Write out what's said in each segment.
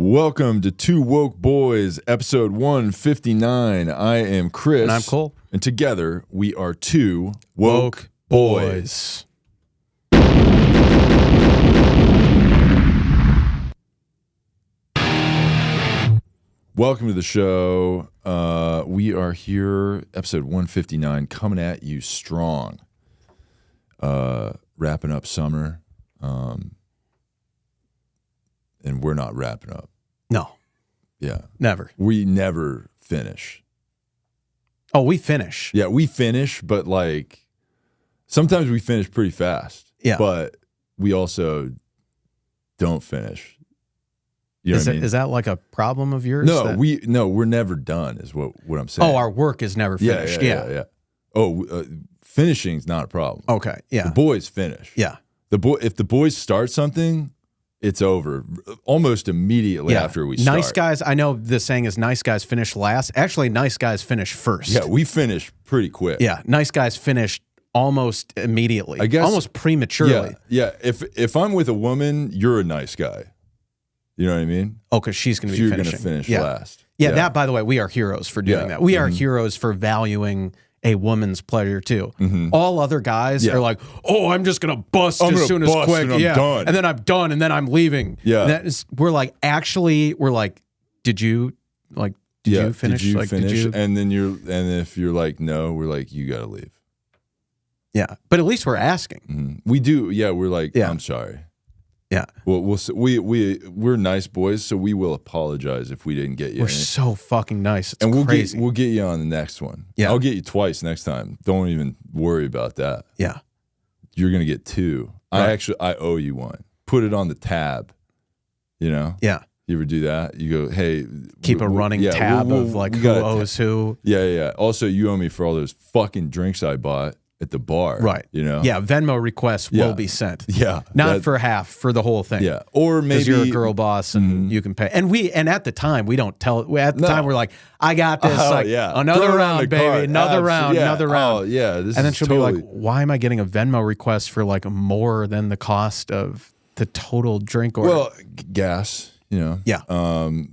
Welcome to Two Woke Boys, episode 159. I am Chris. And I'm Cole. And together, we are Two Woke Boys. Welcome to the show. We are here, episode 159, coming at you strong. Wrapping up summer. And we're not wrapping up. No. Yeah. Never. We never finish. Oh, we finish. Yeah, we finish, but like sometimes we finish pretty fast. Yeah. But we also don't finish. You know what I mean? Is that like a problem of yours? No, we're never done is what I'm saying. Oh, our work is never finished. Yeah. Oh, finishing's not a problem. Okay. Yeah. The boys finish. Yeah. If the boys start something, it's over almost immediately after we start. Nice guys, I know the saying is nice guys finish last. Actually, nice guys finish first. Yeah, we finish pretty quick. Yeah, nice guys finish almost immediately. I guess, almost prematurely. Yeah. If I'm with a woman, you're a nice guy. You know what I mean? Oh, because she's going to be you're finishing. You're going to finish last. Yeah, that, by the way, we are heroes for doing that. We are heroes for valuing a woman's pleasure too. Mm-hmm. All other guys are like, "Oh, I'm just gonna bust as soon as quick, and I'm done. and then I'm done, and then I'm leaving." Yeah, we're like, did you finish? Did you finish? And if you're like, no, we're like, you gotta leave. Yeah, but at least we're asking. Mm-hmm. We do. Yeah, we're like, I'm sorry. Yeah. Well, we're nice boys, so we will apologize if we didn't get you. We're so fucking nice. It's crazy. We'll get you on the next one. Yeah. I'll get you twice next time. Don't even worry about that. Yeah. You're gonna get two. Right. I owe you one. Put it on the tab. You know? Yeah. You ever do that? You go, hey, keep a running tab of like who owes who. Yeah. Also, you owe me for all those fucking drinks I bought at the bar. Right. You know? Yeah, Venmo requests will be sent. Yeah. Not for half, for the whole thing. Yeah. Or maybe you're a girl boss and you can pay. And at the time, we don't tell. At the time, we're like, I got this. Another round, baby. Another round. Oh, yeah. And then she'll be like, why am I getting a Venmo request for like more than the cost of the total drink order? Well, gas. You know,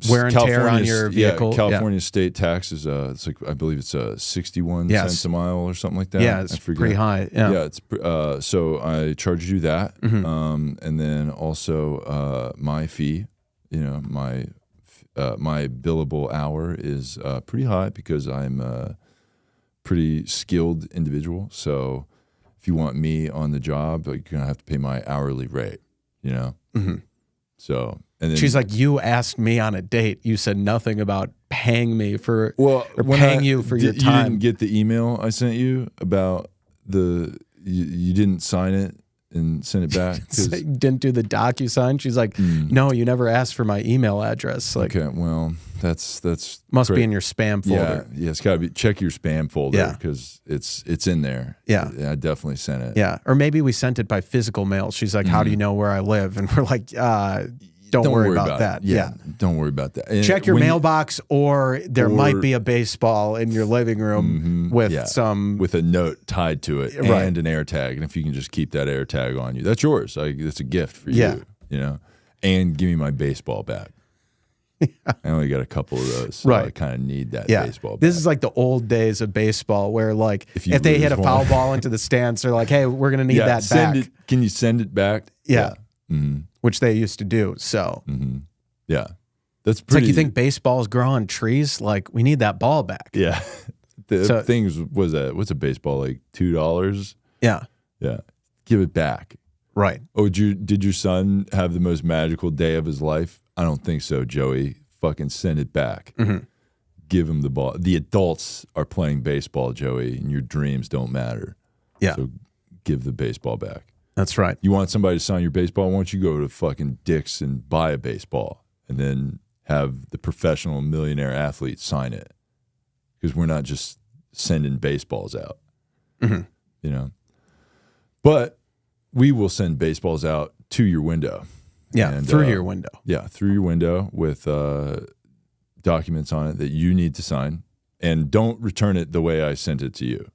wear and tear on your vehicle. Yeah, California state tax is it's like I believe it's 61 cents a mile or something like that. Yeah, it's pretty high. Yeah, it's so I charge you that, and then also my fee. You know, my billable hour is pretty high because I'm a pretty skilled individual. So if you want me on the job, you're gonna have to pay my hourly rate. You know, so. And then, she's like, you asked me on a date. You said nothing about paying me for paying you for your time. You didn't get the email I sent you about you didn't sign it and send it back. You didn't do the DocuSign. She's like, no, you never asked for my email address. Like, okay, well, that's must be in your spam folder. Yeah, it's got to be. Check your spam folder because it's in there. Yeah, I definitely sent it. Yeah, or maybe we sent it by physical mail. She's like, how do you know where I live? And we're like, Don't worry about that. Yeah, don't worry about that. And check your mailbox, or there might be a baseball in your living room with a note tied to it and an air tag. And if you can just keep that air tag on you, that's yours. That's a gift for you. You know, and give me my baseball bat. I only got a couple of those, so I kind of need that baseball bat. This is like the old days of baseball, where like if they hit a foul ball into the stands, they're like, "Hey, we're gonna need that back. Can you send it back?" Yeah. Which they used to do. So, yeah, that's pretty. It's like you think baseball's grow on trees? Like, we need that ball back. Yeah, what's a baseball, like $2? Yeah, give it back. Right. Oh, did your son have the most magical day of his life? I don't think so, Joey. Fucking send it back. Give him the ball. The adults are playing baseball, Joey, and your dreams don't matter. Yeah. So give the baseball back. That's right. You want somebody to sign your baseball? Why don't you go to fucking Dick's and buy a baseball and then have the professional millionaire athlete sign it? Because we're not just sending baseballs out, you know. But we will send baseballs out to your window. Yeah, through your window. Yeah, through your window with documents on it that you need to sign. And don't return it the way I sent it to you.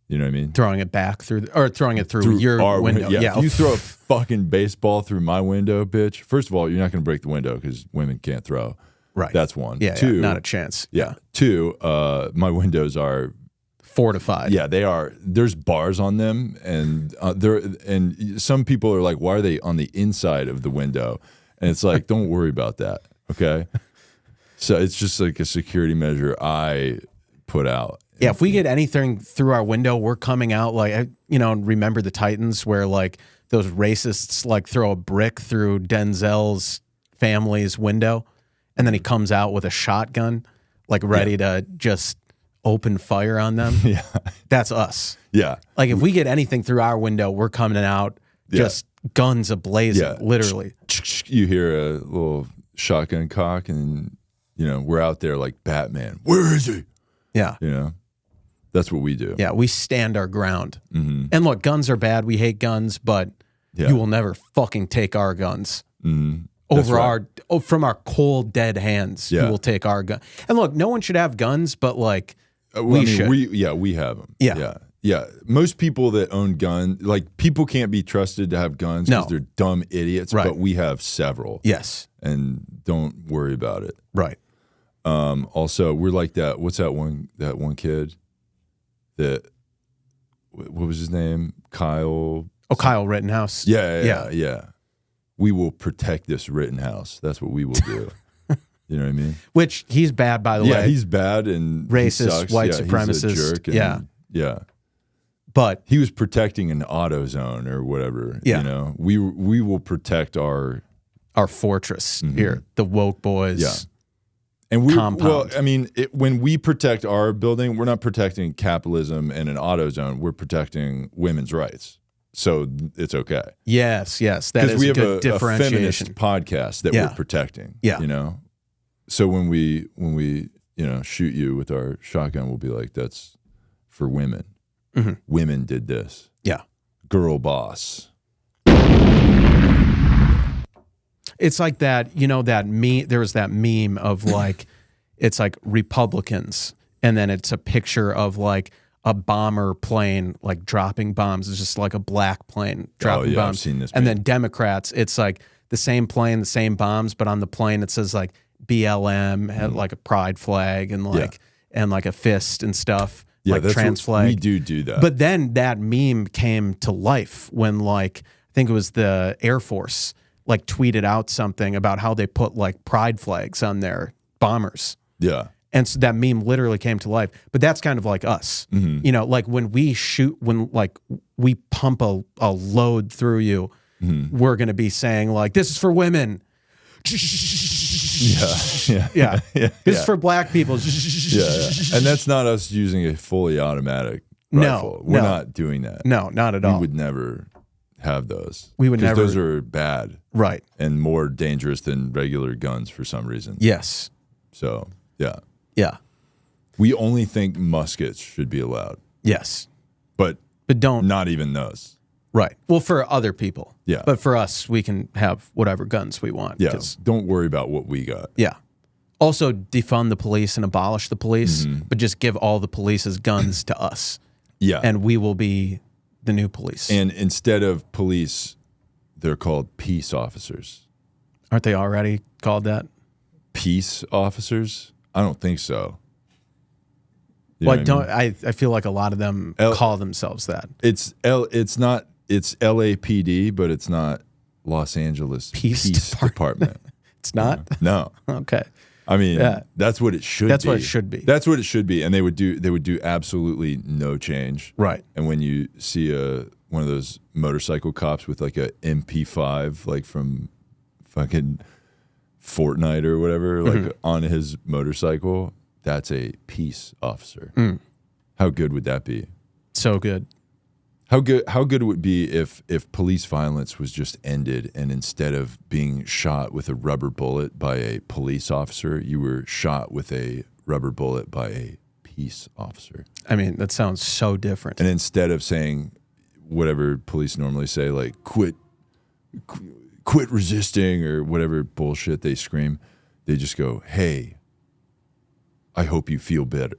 You know what I mean? Throwing it back throwing it through your window. Yeah. If you throw a fucking baseball through my window, bitch, first of all, you're not going to break the window because women can't throw. Right. That's one. Yeah. Two, not a chance. Yeah. Two, my windows are fortified. Yeah, they are. There's bars on them, and some people are like, why are they on the inside of the window? And it's like, don't worry about that. Okay. So it's just like a security measure I put out. Yeah, if we get anything through our window, we're coming out like, remember the Titans where like those racists like throw a brick through Denzel's family's window and then he comes out with a shotgun, like ready to just open fire on them. Yeah. That's us. Yeah. Like if we get anything through our window, we're coming out just guns ablazing, literally. You hear a little shotgun cock and, we're out there like Batman. Where is he? Yeah. That's what we do. Yeah, we stand our ground. Mm-hmm. And look, guns are bad. We hate guns, but you will never fucking take our guns. Mm-hmm. From our cold, dead hands. You will take our gun. And look, no one should have guns, but like we should. We have them. Yeah. Yeah. Most people that own guns, like people can't be trusted to have guns because they're dumb idiots, but we have several. Yes. And don't worry about it. Right. Also, we're like that. What's that one kid? What was his name? Kyle. Oh, Kyle Rittenhouse. Yeah. We will protect this Rittenhouse. That's what we will do. You know what I mean? Which he's bad, by the way. Yeah, he's bad and racist, white supremacist. He's a jerk and, yeah. But he was protecting an auto zone or whatever. Yeah. We will protect our fortress here, the woke boys. Yeah. And when we protect our building, we're not protecting capitalism and an auto zone. We're protecting women's rights. So it's okay. Yes. That is we a have good differentiation. A feminist podcast that we're protecting. Yeah. So when we shoot you with our shotgun, we'll be like, that's for women. Mm-hmm. Women did this. Yeah. Girl boss. It's like that, that meme. There was that meme of like, it's like Republicans, and then it's a picture of like a bomber plane like dropping bombs. It's just like a black plane dropping bombs. I've seen this. And then Democrats, it's like the same plane, the same bombs, but on the plane it says like BLM, had like a pride flag and like a fist and stuff. Yeah, like trans flag. We do that. But then that meme came to life when like I think it was the Air Force like tweeted out something about how they put like pride flags on their bombers. Yeah. And so that meme literally came to life. But that's kind of like us. Mm-hmm. Like when we shoot, when like we pump a load through you, we're going to be saying like, this is for women. Yeah. This is for black people. And that's not us using a fully automatic rifle. We're not doing that. No, not at all. We would never have those. We would never. Because those are bad. Right. And more dangerous than regular guns for some reason. Yes. So, yeah. Yeah. We only think muskets should be allowed. Yes. But don't. Not even those. Right. Well, for other people. Yeah. But for us, we can have whatever guns we want. Yeah. Don't worry about what we got. Yeah. Also, defund the police and abolish the police, but just give all the police's guns to us. Yeah. And we will be the new police. And instead of police, they're called peace officers. Aren't they already called that? Peace officers? I don't think so. I feel like a lot of them call themselves that. It's LAPD, but it's not Los Angeles Peace Department. It's not? No. Okay. I mean, that's what it should be. That's what it should be. That's what it should be. And they would do absolutely no change. Right. And when you see one of those motorcycle cops with like a MP5, like from fucking Fortnite or whatever, like on his motorcycle, that's a peace officer. How good would that be? So good. How good it would be if police violence was just ended, and instead of being shot with a rubber bullet by a police officer, you were shot with a rubber bullet by a peace officer. I mean, that sounds so different. And instead of saying whatever police normally say, like quit resisting or whatever bullshit they scream, they just go, "Hey, I hope you feel better."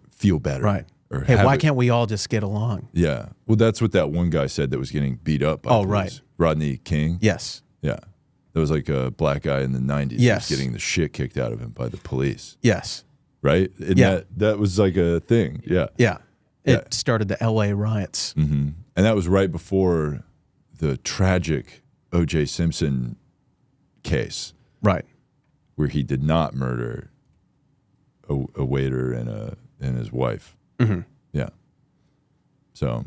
Right. or hey, why can't we all just get along? Yeah. Well, that's what that one guy said that was getting beat up by police. Right. Rodney King. Yes. Yeah. There was like a black guy in the 90s who was getting the shit kicked out of him by the police. Yes. Right? And that was like a thing. Yeah. Yeah. It started the LA riots. Mm-hmm. And that was right before the tragic O.J. Simpson case. Right. Where he did not murder a waiter and his wife. Mm-hmm. Yeah. So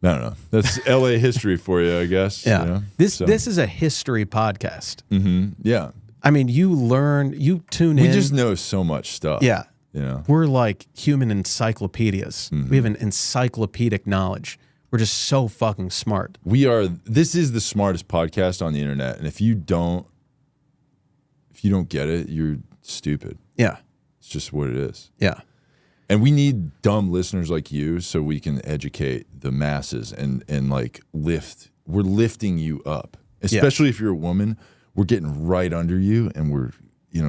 I don't know. That's LA history for you, I guess. Yeah. You know? This is a history podcast. Mm-hmm. Yeah. I mean, you learn, you tune in. We just know so much stuff. Yeah. You know? We're like human encyclopedias. Mm-hmm. We have an encyclopedic knowledge. We're just so fucking smart. This is the smartest podcast on the internet. And if you don't get it, you're stupid. Yeah. It's just what it is. Yeah. And we need dumb listeners like you so we can educate the masses and like we're lifting you up. Especially if you're a woman, we're getting right under you and we're,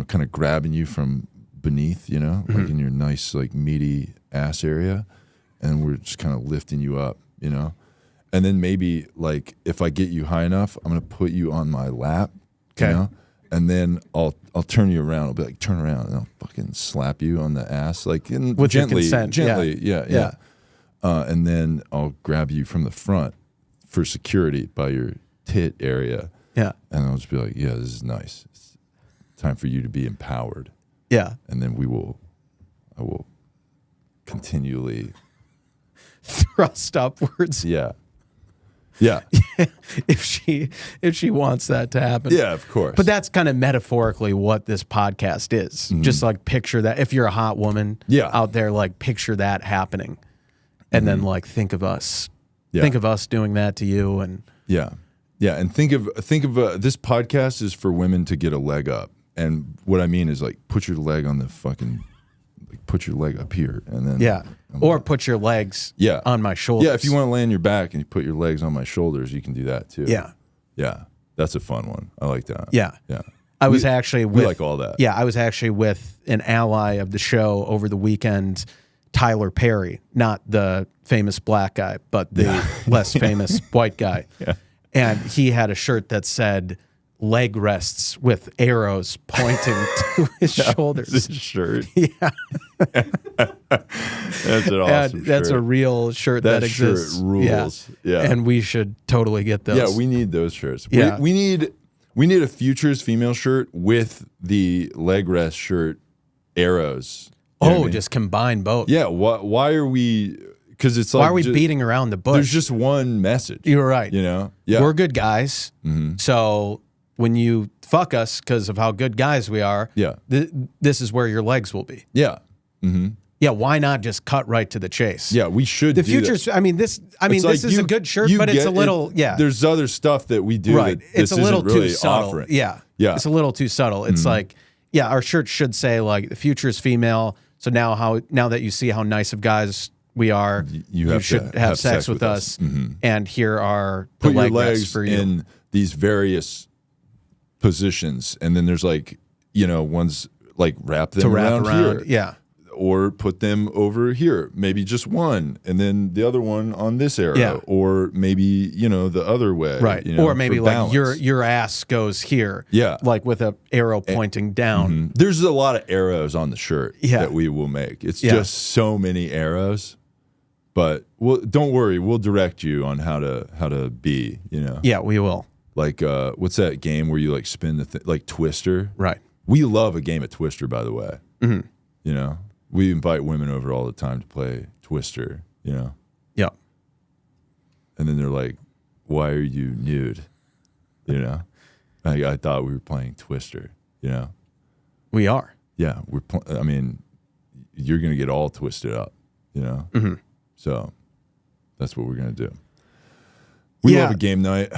kind of grabbing you from beneath, like in your nice, like meaty ass area. And we're just kind of lifting you up, And then maybe like if I get you high enough, I'm going to put you on my lap, and then I'll turn you around. I'll be like, turn around, and I'll fucking slap you on the ass, like with gently, your consent. Yeah. And then I'll grab you from the front for security by your tit area. Yeah. And I'll just be like, yeah, this is nice. It's time for you to be empowered. Yeah. And then I will continually thrust upwards. Yeah. Yeah. if she wants that to happen. Yeah, of course. But that's kind of metaphorically what this podcast is. Mm-hmm. Just like picture that. If you're a hot woman out there, like picture that happening. And then like think of us. Yeah. Think of us doing that to you. And yeah. Yeah. And think of this podcast is for women to get a leg up. And what I mean is like put your leg on the fucking, like put your leg up here and then. Or put your legs on my shoulders. Yeah, if you want to lay on your back and you put your legs on my shoulders, you can do that too. Yeah. Yeah. That's a fun one. I like that. Yeah. Yeah. I was actually with... We like all that. Yeah, I was actually with an ally of the show over the weekend, Tyler Perry, not the famous black guy, but the less famous white guy. Yeah. And he had a shirt that said... leg rests with arrows pointing to his shoulders. His shirt. Yeah. That's an awesome shirt. That's a real shirt that exists. That shirt rules. Yeah. And we should totally get those. Yeah, we need those shirts. Yeah. We need a Futures female shirt with the leg rest shirt arrows. Just combine both. Yeah. Why are we... Because it's like... Why are we beating around the bush? There's just one message. You're right. Yeah. We're good guys. Mm-hmm. So... when you fuck us because of how good guys we are, this is where your legs will be. Yeah. Mm-hmm. Yeah, why not just cut right to the chase? Yeah, we should. The Futures. I mean, this is a good shirt, but it's a little. There's other stuff that we do. Right. That it's a little really too subtle. Offering. Yeah. It's a little too subtle. It's like, our shirt should say like the future is female. So now that you see how nice of guys we are, you should have sex with us. Mm-hmm. And here are the put your legs for you in these various positions, and then there's like ones like wrap them around here, or put them over here, maybe just one, and then the other one on this arrow, or maybe the other way, right? Or maybe like your ass goes here, like with a arrow pointing down. Mm-hmm. There's a lot of arrows on the shirt that we will make. It's just so many arrows, but don't worry, we'll direct you on how to be. Yeah, we will. Like, what's that game where you like spin the like Twister? Right. We love a game of Twister, by the way. Mm-hmm. We invite women over all the time to play Twister. Yeah. And then they're like, "Why are you nude?" I thought we were playing Twister. We are. Yeah, I mean, you're gonna get all twisted up. Mm-hmm. So that's what we're gonna do. We love a game night,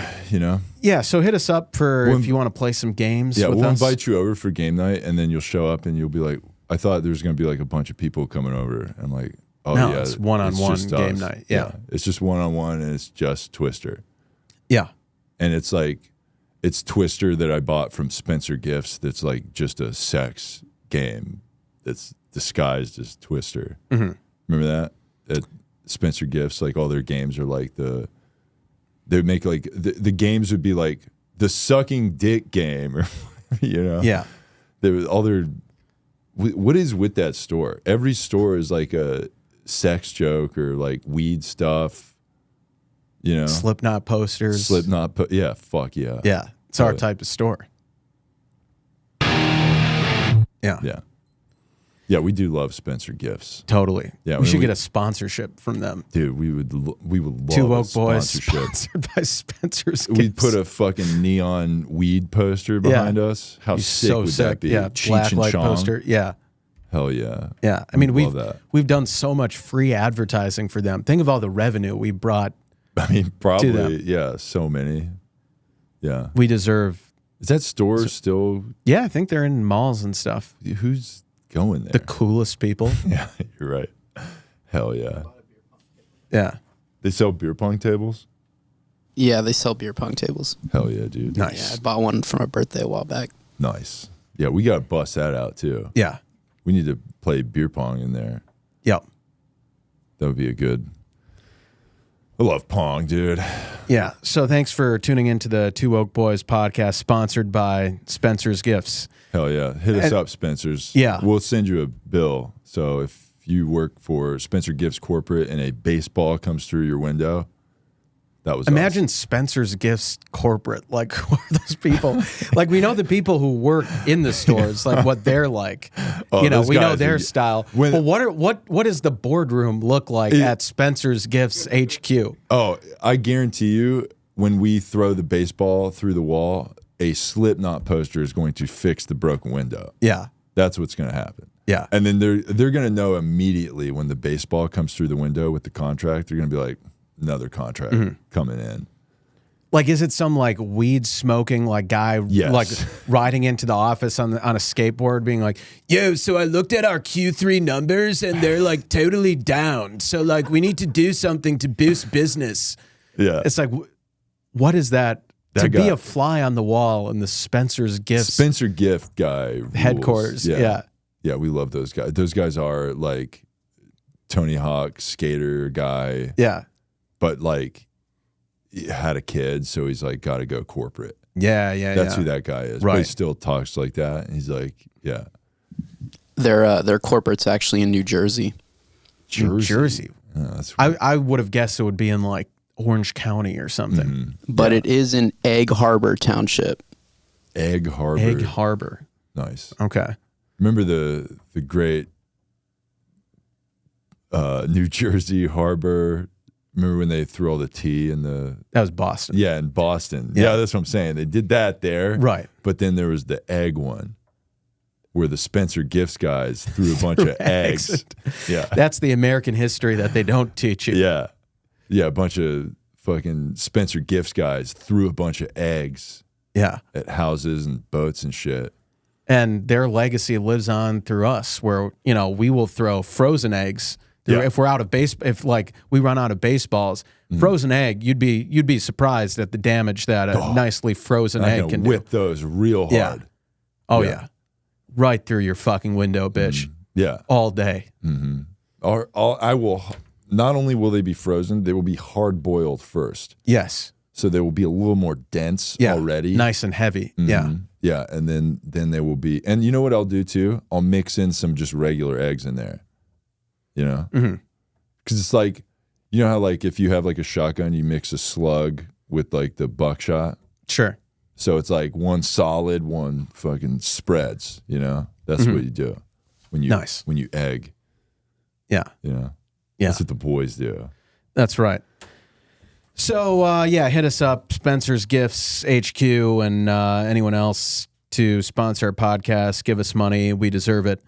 Yeah, so hit us up if you want to play some games with us. Yeah, we'll invite you over for game night, and then you'll show up, and you'll be like, I thought there was going to be like a bunch of people coming over. I'm like, no, it's one-on-one game night. Yeah. It's just one-on-one, and it's just Twister. Yeah. And it's like, it's Twister that I bought from Spencer Gifts that's like just a sex game that's disguised as Twister. Mm-hmm. Remember that? At Spencer Gifts, like all their games are like they would make like the games would be like the sucking dick game, or you know, Yeah. All their what is with that store? Every store is like a sex joke or like weed stuff. You know, Slipknot posters. Yeah, fuck yeah. Yeah, it's our type of store. Yeah. Yeah. Yeah, we do love Spencer Gifts. Totally. Yeah, we should get a sponsorship from them. Dude, we would love Two a Woke Boys sponsorship. sponsored by Spencer's Gifts. We'd put a fucking neon weed poster behind us. How sick would that be? Yeah, Cheech black and light Chong. poster. Yeah. Hell yeah. Yeah. I mean, Love we've done so much free advertising for them. Think of all the revenue we brought. I mean, probably, them. yeah, so many. Yeah. We deserve. Is that store still? Yeah, I think they're in malls and stuff. Who's going there? The coolest people. Yeah, you're right. Hell yeah. Yeah. They sell beer pong tables? Yeah, they sell beer pong tables. Hell yeah, dude. Nice. Yeah, I bought one for my birthday a while back. Nice. Yeah, we got to bust that out too. Yeah. We need to play beer pong in there. Yep. That would be a good. I love pong, dude. Yeah. So thanks for tuning into the Two Woke Boys podcast, sponsored by Spencer's Gifts. Hell yeah. Hit us up, Spencer's. Yeah. We'll send you a bill. So if you work for Spencer Gifts Corporate and a baseball comes through your window, that was Imagine Spencer's Gifts Corporate. Like, who are those people? Like, we know the people who work in the stores, like what they're like. Oh, you know, those we know guys their are- style. when- But what does the boardroom look like at Spencer's Gifts HQ? Oh, I guarantee you, when we throw the baseball through the wall, a Slipknot poster is going to fix the broken window. Yeah. That's what's going to happen. Yeah. And then they're going to know immediately when the baseball comes through the window with the contract. They're going to be like, another contract coming in. Like, is it some like weed smoking like guy Yes. like riding into the office on a skateboard, being like, "Yo, so I looked at our Q3 numbers and they're like totally down. So like we need to do something to boost business." Yeah. It's like, what is that? To be guy- a fly on the wall in the Spencer's Gifts Spencer Gift guy rules. headquarters. Yeah. Yeah, we love those guys. Those guys are like Tony Hawk skater guy, Yeah. but like he had a kid, so he's like got to go corporate. Yeah. Yeah. That's yeah. who that guy is. Right. But he still talks like that. And he's like, yeah. Their corporate's actually in New Jersey. New Jersey. Yeah, that's I would have guessed it would be in like Orange County or something. But it is in Egg Harbor Township. Egg Harbor. Egg Harbor. Nice. Okay. Remember the great New Jersey harbor? Remember when they threw all the tea in the... That was Boston. Yeah, in Boston. Yeah. Yeah, that's what I'm saying. They did that there. Right. But then there was the egg one where the Spencer Gifts guys threw a bunch of eggs. Yeah. That's the American history that they don't teach you. Yeah. Yeah, a bunch of fucking Spencer Gifts guys threw a bunch of eggs Yeah. at houses and boats and shit. And their legacy lives on through us, where, you know, we will throw frozen eggs. Yeah. If we're out of if like we run out of baseballs, frozen egg, you'd be surprised at the damage that a nicely frozen I egg can can do. whip those real Yeah. hard. Oh Yeah. yeah. Right through your fucking window, bitch. Yeah. All day. I will. Not only will they be frozen, they will be hard boiled first, Yes. so they will be a little more dense Yeah. already. Nice and heavy. Yeah. Mhm. Yeah, and then they will be. And you know what I'll do too? I'll mix in some just regular eggs in there. You know, because it's like, you know how like if you have like a shotgun, you mix a slug with like the buckshot. Sure. So it's like one solid, one fucking spreads. You know, that's what you do when you Nice. when you egg. Yeah. You know, Yeah. that's what the boys do. That's right. So, yeah, hit us up, Spencer's Gifts HQ, and anyone else to sponsor our podcast. Give us money. We deserve it.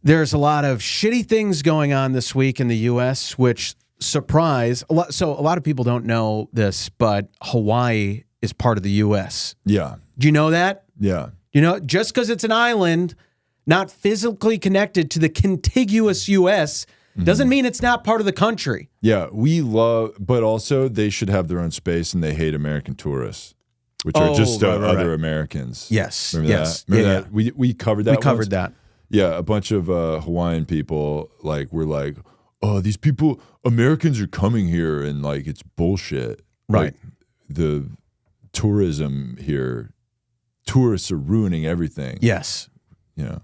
There's a lot of shitty things going on this week in the U.S., which surprise. A lot of people don't know this, but Hawaii is part of the U.S. Yeah, Do you know that? yeah. You know, just because it's an island, not physically connected to the contiguous U.S., doesn't mean it's not part of the country. Yeah, we love, but also they should have their own space, and they hate American tourists, which are just right, other right. Americans. Yes. Remember Yes. that? Remember Yeah, that? We covered that. We covered once? that. Yeah, a bunch of Hawaiian people like were like, oh, these people, Americans are coming here and like it's bullshit. Right. Like, the tourism here, tourists are ruining everything. Yes. You know.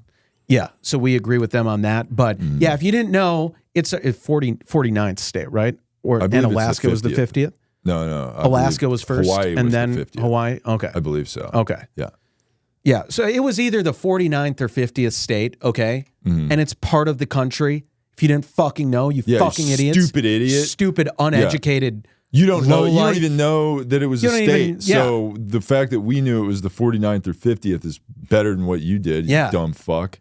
Yeah. So we agree with them on that. But yeah, if you didn't know, it's a 49th state, right? Or and Alaska was the 50th. No. Alaska was first, Hawaii and was then the 50th. Hawaii. Okay. I believe so. Okay. Yeah. Yeah. So it was either the 49th or 50th state. Okay. And it's part of the country. If you didn't fucking know, you fucking idiots. Stupid idiot. Stupid, uneducated. You don't know. You life. don't even know that it was a state. So the fact that we knew it was the 49th or 50th is better than what you did. You dumb fuck.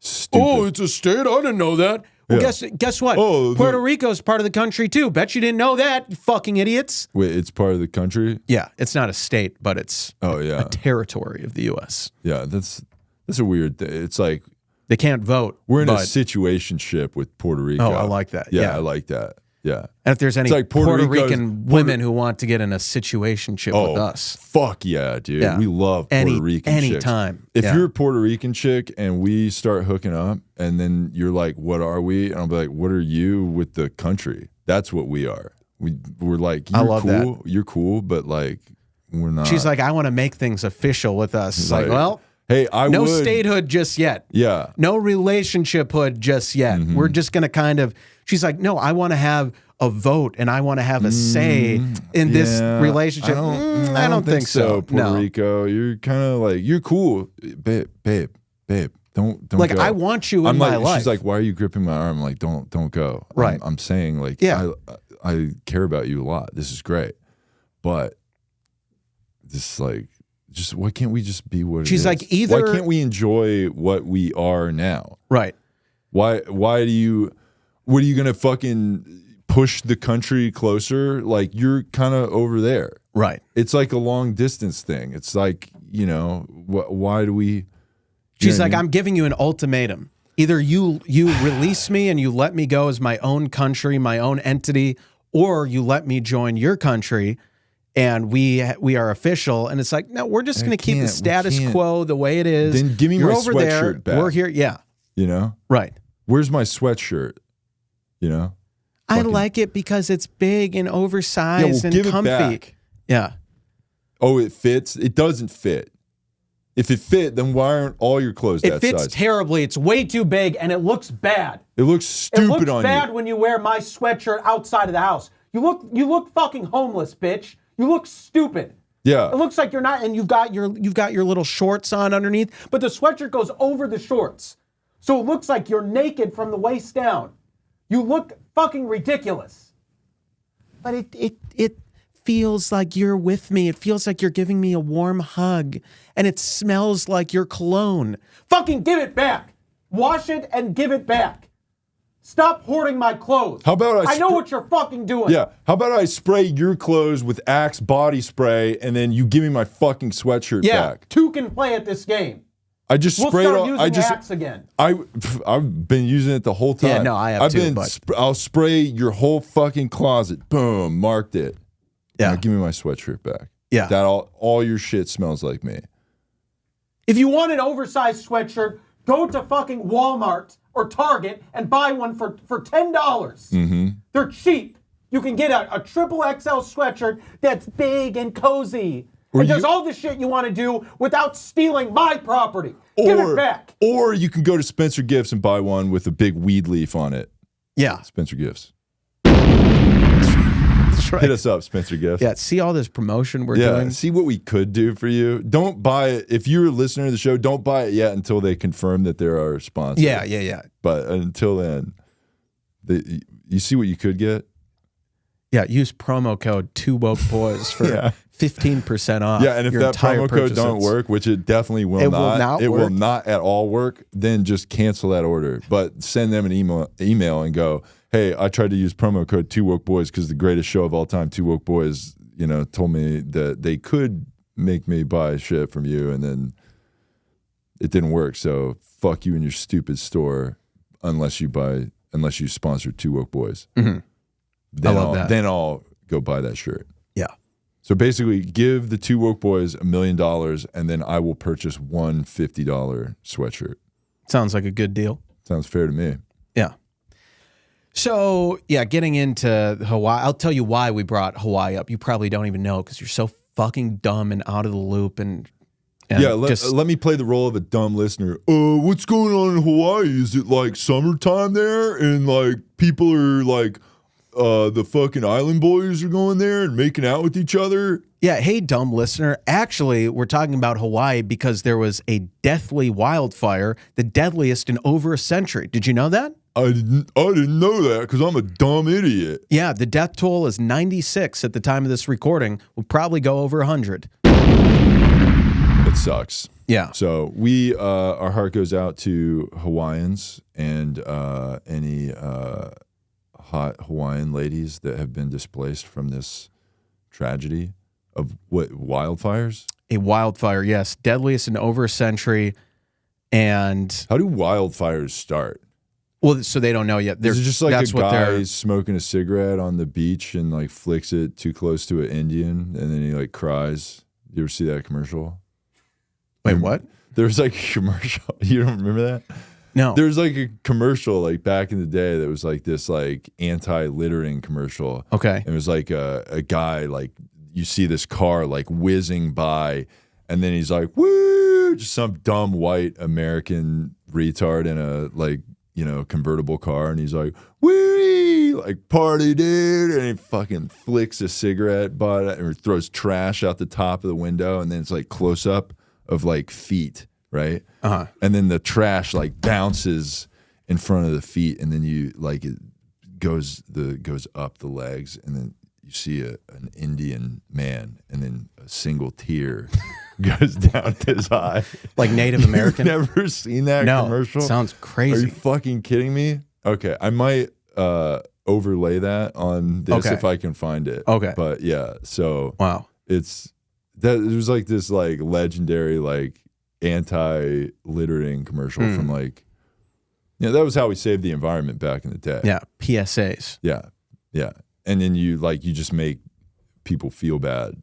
Stupid. Oh, it's a state. I didn't know that. Well, guess what? Oh, Puerto Rico's part of the country too. Bet you didn't know that, you fucking idiots. Wait, it's part of the country? Yeah, it's not a state, but it's a territory of the U.S. Yeah, that's a weird thing. It's like they can't vote. We're in a situationship with Puerto Rico. Oh, I like that. Yeah, I like that. Yeah. And if there's any like Puerto Rican women who want to get in a situationship with us. Fuck yeah, dude. Yeah. We love Puerto Rican chicks. Anytime. If you're a Puerto Rican chick and we start hooking up and then you're like, what are we? And I'll be like, what are you with the country? That's what we are. We're like, you're cool. That. You're cool, but like, we're not. She's like, I want to make things official with us. It's like, well, hey, no statehood just yet. Yeah. No relationshiphood just yet. We're just going to kind of, she's like, no, I want to have a vote and I want to have a say in this relationship. I don't think so. Puerto Rico, you're kind of like, you're cool. Babe. Don't like, go. I want you in my life. She's like, why are you gripping my arm? I'm like, don't go. Right. I'm saying like, I care about you a lot. This is great. But this like, just why can't we just be what she's it is? Like either why can't we enjoy what we are now? Right. Why what are you gonna fucking push the country closer? Like you're kind of over there. Right. It's like a long distance thing. It's like, you know, why do we She's like, I'm giving you an ultimatum. Either you release me and you let me go as my own country, my own entity, or you let me join your country and we are official. And it's like, no, we're just going to keep the status quo the way it is. Then give me my sweatshirt back. We're here. Yeah. You know? Right. Where's my sweatshirt? You know? I like it because it's big and oversized and give comfy. It back. Yeah. Oh, it fits? It doesn't fit. If it fit, then why aren't all your clothes that size? It fits terribly. It's way too big and it looks bad. It looks stupid on you. It looks bad when you wear my sweatshirt outside of the house. You look fucking homeless, bitch. You look stupid. Yeah. It looks like you're not, and you've got your little shorts on underneath, but the sweatshirt goes over the shorts. So it looks like you're naked from the waist down. You look fucking ridiculous. But it feels like you're with me. It feels like you're giving me a warm hug, and it smells like your cologne. Fucking give it back. Wash it and give it back. Stop hoarding my clothes. How about I know what you're fucking doing. Yeah. How about I spray your clothes with Axe body spray and then you give me my fucking sweatshirt back? Yeah, two can play at this game. I just sprayed we'll start using Axe again. I've been using it the whole time. Yeah, no, I have too. I'll spray your whole fucking closet. Boom, marked it. Yeah. Now give me my sweatshirt back. Yeah. That all your shit smells like me. If you want an oversized sweatshirt, go to fucking Walmart or Target and buy one for $10. Mm-hmm. They're cheap. You can get a triple XL sweatshirt that's big and cozy. And does all the shit you want to do without stealing my property. Give it back. Or you can go to Spencer Gifts and buy one with a big weed leaf on it. Yeah. Spencer Gifts. That's right. Hit us up, Spencer Gifts. Yeah, see all this promotion we're doing? See what we could do for you. Don't buy it. If you're a listener to the show, don't buy it yet until they confirm that they're our sponsor. Yeah. But until then, you see what you could get? Yeah, use promo code TooWokeBoys for 15% off. Yeah, and if that promo code don't work, which it definitely will not, it will not at all work, then just cancel that order. But send them an email and go, hey, I tried to use promo code TooWokeBoys because the greatest show of all time, TooWokeBoys, told me that they could make me buy shit from you, and then it didn't work. So fuck you and your stupid store unless you sponsor TooWokeBoys. Mm-hmm. Then I'll go buy that shirt. Yeah. So basically, give the TooWokeBoys $1 million, and then I will purchase one $50 sweatshirt. Sounds like a good deal. Sounds fair to me. Yeah. So, yeah, getting into Hawaii, I'll tell you why we brought Hawaii up. You probably don't even know because you're so fucking dumb and out of the loop. And yeah, let me play the role of a dumb listener. What's going on in Hawaii? Is it like summertime there? And like people are like, the fucking island boys are going there and making out with each other? Yeah, hey, dumb listener. Actually, we're talking about Hawaii because there was a deathly wildfire, the deadliest in over a century. Did you know that? I didn't know that because I'm a dumb idiot. Yeah, the death toll is 96 at the time of this recording. We'll probably go over 100. It sucks. Yeah. So our heart goes out to Hawaiians and any hot Hawaiian ladies that have been displaced from this tragedy of what, wildfires? A wildfire, yes. Deadliest in over a century. And how do wildfires start? Well, so they don't know yet. Is it just like a guy smoking a cigarette on the beach and like flicks it too close to an Indian and then he like cries? You ever see that commercial? Wait, what? There was like a commercial. You don't remember that? No. There was like a commercial like back in the day that was like this like anti-littering commercial. Okay. It was like a guy, like you see this car like whizzing by and then he's like, woo, just some dumb white American retard in a like, you know, convertible car, and he's like, wee, like party dude, and he fucking flicks a cigarette butt or throws trash out the top of the window, and then it's like close up of like feet, right? And then the trash like bounces in front of the feet, and then you like it goes up the legs, and then you see an Indian man, and then a single tear goes down his eye. Like Native American? You've never seen that commercial? Sounds crazy. Are you fucking kidding me? Okay, I might overlay that on this if I can find it. Okay. But yeah, so wow. It was like this like legendary like anti-littering commercial from like, you know, that was how we saved the environment back in the day. Yeah, PSAs. Yeah, yeah. And then you just make people feel bad.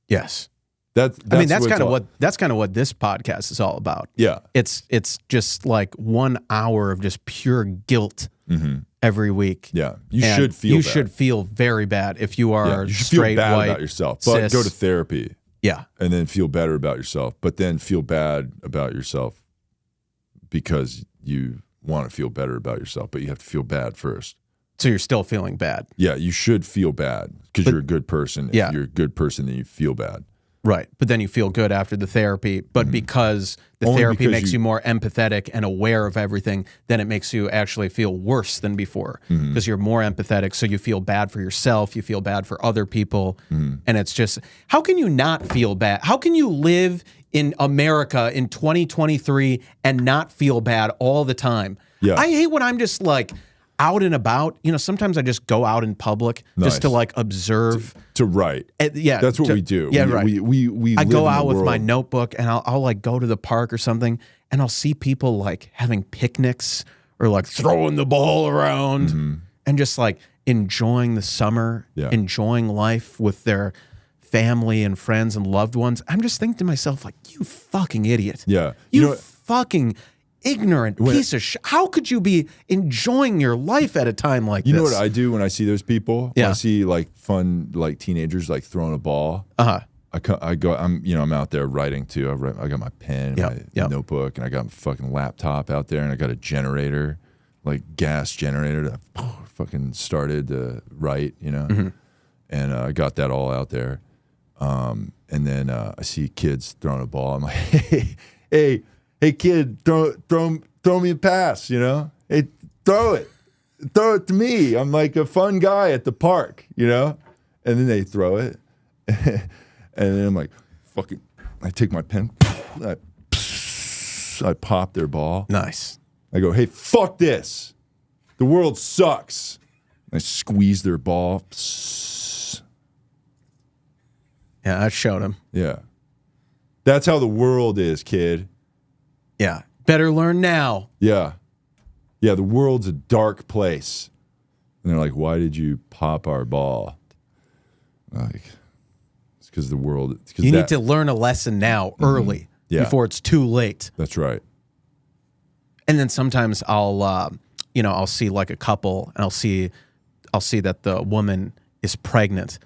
Yes. That's kind of what this podcast is all about. Yeah. It's just like 1 hour of just pure guilt every week. Yeah. You should feel very bad if you are you should straight, feel bad white, about yourself. But cis. go to therapy. Yeah. And then feel better about yourself. But then feel bad about yourself because you want to feel better about yourself, but you have to feel bad first. So you're still feeling bad. Yeah, you should feel bad because you're a good person. If you're a good person, then you feel bad. Right. But then you feel good after the therapy. But because the therapy makes you more empathetic and aware of everything, then it makes you actually feel worse than before because you're more empathetic. So you feel bad for yourself. You feel bad for other people. And it's just, how can you not feel bad? How can you live in America in 2023 and not feel bad all the time? Yeah. I hate when I'm just like out and about. You know, sometimes I just go out in public just to like observe. To write. Yeah. That's what we do. Yeah, right. We I live go in out the with world. my notebook and I'll like go to the park or something and I'll see people like having picnics or like throwing the ball around and just like enjoying the summer, enjoying life with their family and friends and loved ones. I'm just thinking to myself like, you fucking idiot. Yeah. You fucking ignorant piece of shit. How could you be enjoying your life at a time like this? You know what I do when I see those people? Yeah. When I see like fun like teenagers like throwing a ball. I'm out there writing too. I got my pen, my notebook, and I got my fucking laptop out there, and I got a generator, like gas generator that fucking started to write, you know, and I got that all out there. And then I see kids throwing a ball. I'm like, hey kid, throw me a pass, you know? Hey, throw it to me. I'm like a fun guy at the park, you know? And then they throw it. And then I'm like, fucking, I take my pen, I pop their ball. Nice. I go, hey, fuck this. The world sucks. I squeeze their ball. Yeah, I showed him. Yeah. That's how the world is, kid. Yeah. Better learn now. Yeah. Yeah, the world's a dark place. And they're like, why did you pop our ball? Like, it's because the world... You need to learn a lesson now, early, before it's too late. That's right. And then sometimes I'll see like a couple, and I'll see that the woman is pregnant.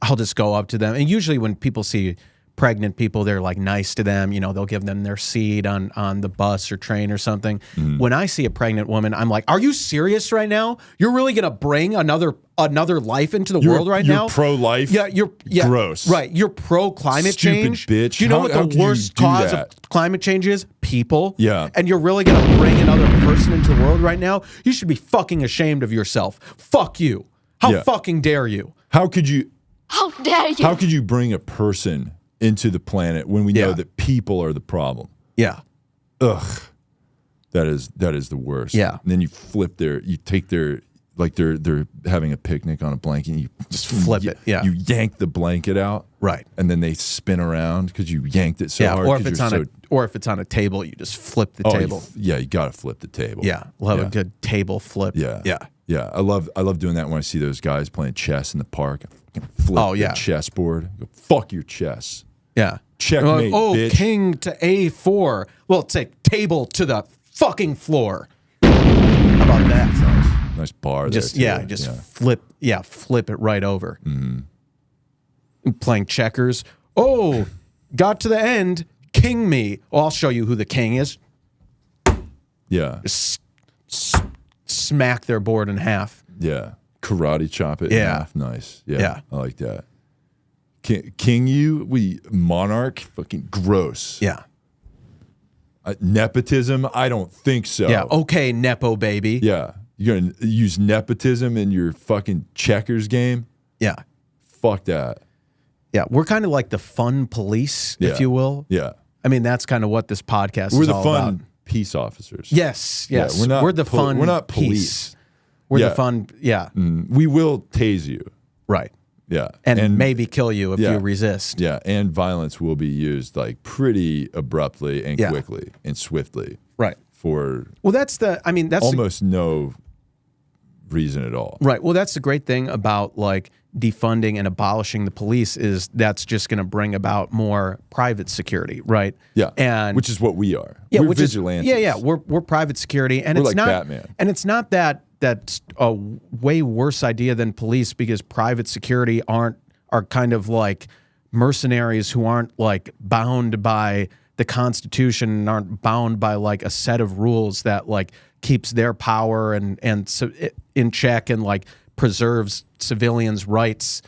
I'll just go up to them, and usually when people see pregnant people, they're like nice to them. They'll give them their seat on the bus or train or something. When I see a pregnant woman, I'm like, "Are you serious right now? You're really gonna bring another life into the world right now? You're pro-life. Yeah, you're gross. Right, you're pro climate change, bitch. Do you know How what could the you worst do cause that? of climate change is? People. Yeah. And you're really gonna bring another person into the world right now? You should be fucking ashamed of yourself. Fuck you. How fucking dare you? How could you? How dare you? How could you bring a person into the planet when we know that people are the problem? Yeah. Ugh. That is the worst. Yeah. And then you take their, like they're having a picnic on a blanket, and you Just flip it. Yeah. You yank the blanket out. Right. And then they spin around because you yanked it so hard. Or if it's on a table, you just flip the table. You got to flip the table. Yeah. We'll have a good table flip. Yeah. Yeah. Yeah. I love doing that when I see those guys playing chess in the park. Flip the chessboard. Go, fuck your chess. Yeah. Checkmate, bitch. King to A4. Well, take table to the fucking floor. How about that? Nice bar Just there, too. flip it right over. Playing checkers. Oh, got to the end. King me. Oh, I'll show you who the king is. Yeah. Smack their board in half. Yeah. Karate chop it in half. Nice. Yeah. I like that. King you? Monarch? Fucking gross. Yeah. Nepotism? I don't think so. Yeah. Okay, Nepo baby. Yeah. You're going to use nepotism in your fucking checkers game? Yeah. Fuck that. Yeah. We're kind of like the fun police, if you will. Yeah. I mean, that's kind of what this podcast We're is the all fun about. peace officers. Yes. Yeah, we're the fun We're not peace. police. We're the fun. Yeah. We will tase you. Right. Yeah. And maybe kill you if you resist. Yeah. And violence will be used like pretty abruptly and quickly and swiftly. Right. For that's almost no reason at all. Right. Well, that's the great thing about like defunding and abolishing the police is that's just going to bring about more private security, right? Yeah. And which is what we are. Yeah, we're vigilantes. We're private security, and we're it's like not Batman. And it's not that's a way worse idea than police, because private security are kind of like mercenaries who aren't like bound by the Constitution and aren't bound by like a set of rules that like keeps their power and so in check and like preserves civilians' rights.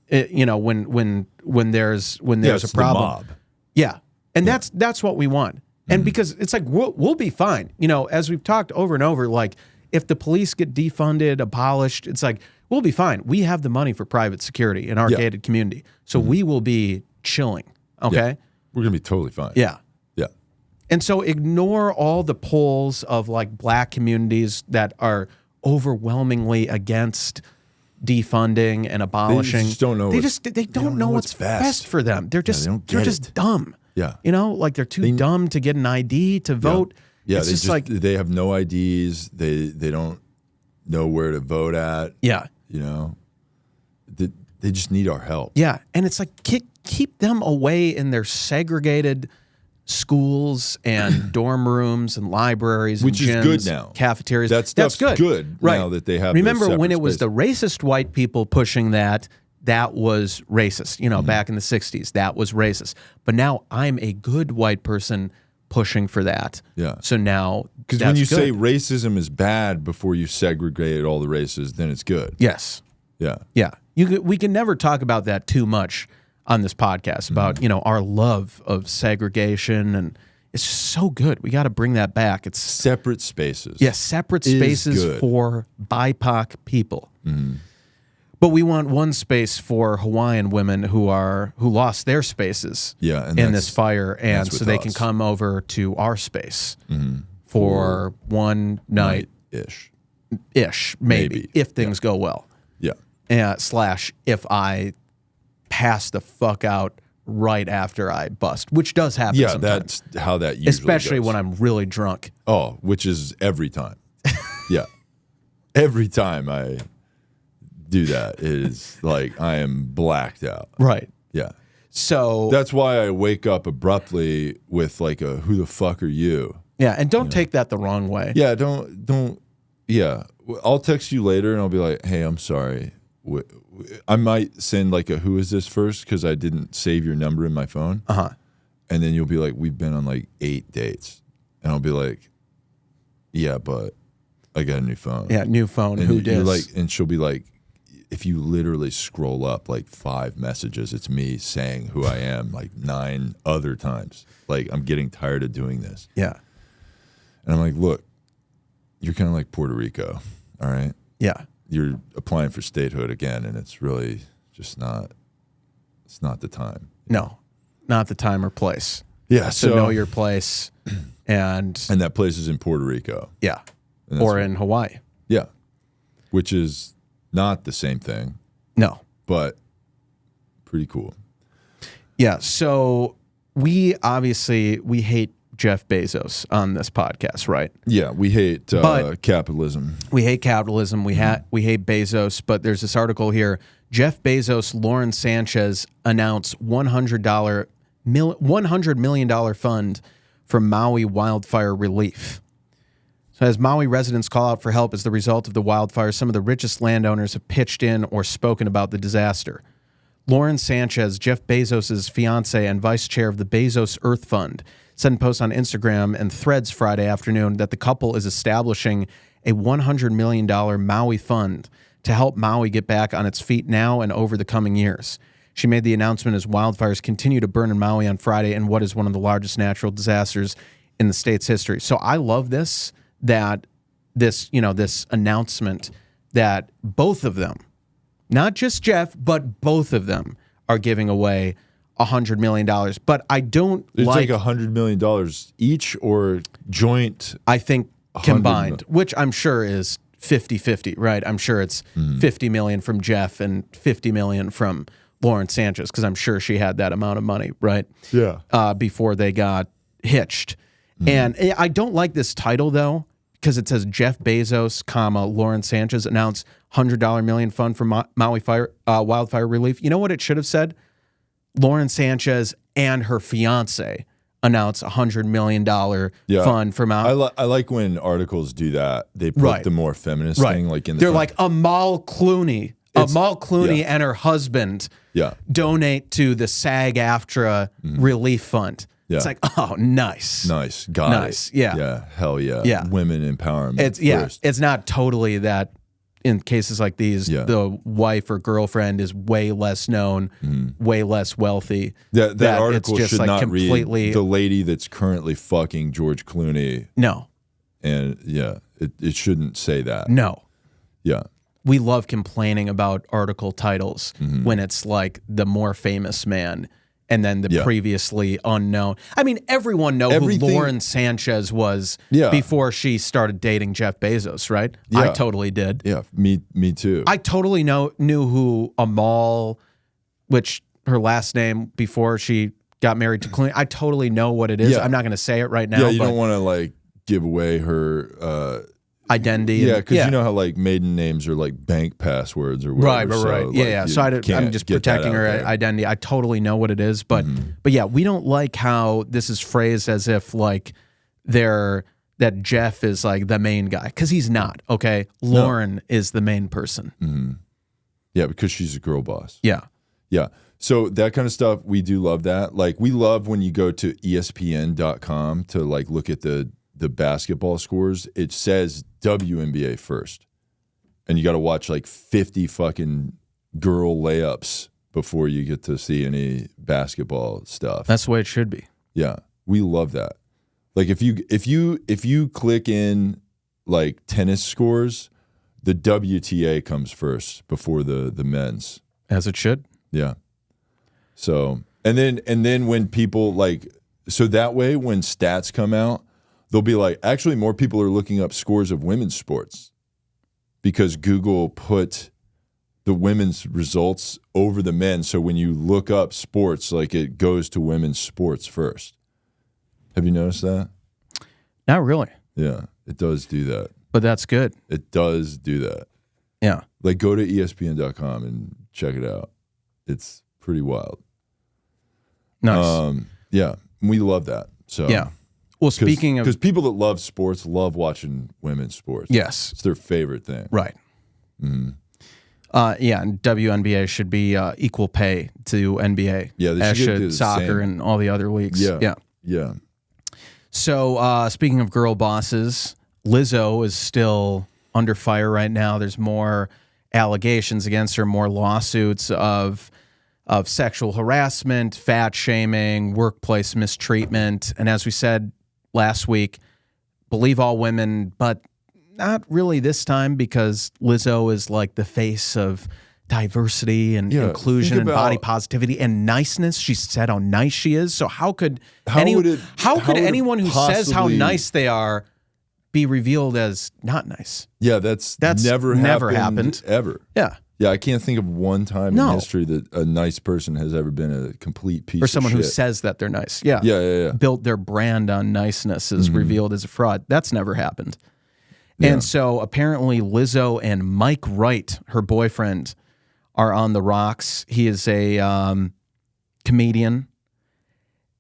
When there's a problem. The mob. Yeah, and that's what we want. And because it's like we'll be fine. As we've talked over and over, like if the police get defunded, abolished, it's like we'll be fine. We have the money for private security in our gated community, so we will be chilling. Okay, Yeah. We're gonna be totally fine. Yeah. Yeah. And so ignore all the polls of like black communities that are overwhelmingly against defunding and abolishing. They just don't know. They don't know what's best for them. They're just they're just dumb. Yeah. Like they're too dumb to get an ID to vote. Yeah, it's just like they have no IDs. They don't know where to vote at. Yeah. They just need our help. Yeah, and it's like keep them away in their segregated schools and dorm rooms and libraries, Which and is gyms, good now. cafeterias. That stuff's good. Right. Now that they have. Remember those when it separate was spaces. the racist white people pushing that was racist, back in the 60s, that was racist. But now I'm a good white person pushing for that. Yeah. So now Because when you say racism is bad before you segregate all the races, then it's good. Yes. Yeah. Yeah. We can never talk about that too much on this podcast about, our love of segregation, and it's just so good. We got to bring that back. It's separate spaces. Yeah, separate spaces for BIPOC people. But we want one space for Hawaiian women who lost their spaces in this fire, and so they can come over to our space for one night ish, maybe if things go well. Yeah. / if I pass the fuck out right after I bust, which does happen sometimes. That's how that usually Especially goes. when I'm really drunk. Oh, which is every time. Yeah. Every time I do that, it is like I am blacked out. Right. Yeah. So that's why I wake up abruptly with like a "Who the fuck are you?" Yeah, and don't take that the wrong way. Yeah, don't. Yeah, I'll text you later and I'll be like, hey, I'm sorry. I might send like a who is this first because I didn't save your number in my phone. And then you'll be like, we've been on like 8 dates, and I'll be like, yeah, but I got a new phone. Yeah, new phone. And who dis? like, and she'll be like, if you literally scroll up like 5 messages, it's me saying who I am like 9 other times. Like, I'm getting tired of doing this. Yeah. And I'm like, look, you're kind of like Puerto Rico, all right? Yeah. You're applying for statehood again, and it's really just not, it's not the time. No, not the time or place. Yeah, so know your place. And that place is in Puerto Rico. Yeah. Or in Hawaii. Yeah. Which is not the same thing. No. But pretty cool. Yeah, so we hate Jeff Bezos on this podcast, right? Yeah, we hate capitalism. We hate capitalism. We hate Bezos, but there's this article here. Jeff Bezos, Lauren Sanchez announce $100 million fund for Maui wildfire relief. So as Maui residents call out for help as the result of the wildfire, some of the richest landowners have pitched in or spoken about the disaster. Lauren Sanchez, Jeff Bezos' fiance and vice chair of the Bezos Earth Fund, sent a post on Instagram and Threads Friday afternoon that the couple is establishing a $100 million Maui fund to help Maui get back on its feet now and over the coming years. She made the announcement as wildfires continue to burn in Maui on Friday in what is one of the largest natural disasters in the state's history. So I love this announcement that both of them, not just Jeff, but both of them are giving away $100 million. But I don't it's like $100 million each or joint? I think combined, which I'm sure is 50-50, right? I'm sure it's $50 million from Jeff and $50 million from Lauren Sanchez, because I'm sure she had that amount of money, right? Yeah. Before they got hitched. And I don't like this title, though, because it says Jeff Bezos, Lauren Sanchez announced $100 million fund for Maui wildfire relief. You know what it should have said? Lauren Sanchez and her fiance announced $100 million fund for Maui. I like when articles do that. They put the more feminist thing like in the They're front. like Amal Clooney. Amal Clooney and her husband donate to the SAG-AFTRA relief fund. Yeah. It's like, oh, nice. Nice. Got it. Yeah. Yeah. Hell yeah. Yeah. Women empowerment. It's not totally that in cases like these, the wife or girlfriend is way less known, way less wealthy. That article it's just should like not completely read the lady that's currently fucking George Clooney. No. And it shouldn't say that. No. Yeah. We love complaining about article titles when it's like the more famous man and then the previously unknown. I mean, everyone knows who Lauren Sanchez was before she started dating Jeff Bezos, right? Yeah. I totally did. Yeah, me too. I totally knew who Amal, which her last name before she got married to Clooney. I totally know what it is. Yeah. I'm not going to say it right now. Yeah, you don't want to like give away her identity. Yeah, because you know how like maiden names are like bank passwords or whatever. Right. So, yeah. So I'm just protecting her identity. I totally know what it is, but yeah, we don't like how this is phrased as if like that Jeff is like the main guy, because he's not. Okay, Lauren is the main person. Yeah, because she's a girl boss. Yeah. Yeah. So that kind of stuff, we do love that. Like we love when you go to ESPN.com to like look at the basketball scores, it says WNBA first. And you got to watch like 50 fucking girl layups before you get to see any basketball stuff. That's the way it should be. Yeah. We love that. Like if you click in like tennis scores, the WTA comes first before the men's. As it should. Yeah. So, and then when people like, so that way when stats come out, they'll be like, actually, more people are looking up scores of women's sports because Google put the women's results over the men. So when you look up sports, like it goes to women's sports first. Have you noticed that? Not really. Yeah, it does do that. But that's good. It does do that. Yeah. Like go to ESPN.com and check it out. It's pretty wild. Nice. Yeah, we love that. So yeah. Well, speaking of, because people that love sports love watching women's sports. yes, It's their favorite thing. right. Mm-hmm. Yeah, and WNBA should be equal pay to NBA. Yeah, they as should do the soccer same. and all the other leagues. Yeah. Yeah. So speaking of girl bosses, Lizzo is still under fire right now. There's more allegations against her, more lawsuits of sexual harassment, fat shaming, workplace mistreatment, and as we said last week, believe all women, but not really this time because Lizzo is like the face of diversity and inclusion and body positivity and niceness. She said how nice she is. So how could anyone who says how nice they are be revealed as not nice? Yeah, that's never happened ever. Yeah. Yeah, I can't think of one time in history that a nice person has ever been a complete piece of shit. Or someone who says that they're nice. Yeah. Yeah. Built their brand on niceness is revealed as a fraud. That's never happened. Yeah. And so apparently Lizzo and Mike Wright, her boyfriend, are on the rocks. He is a comedian.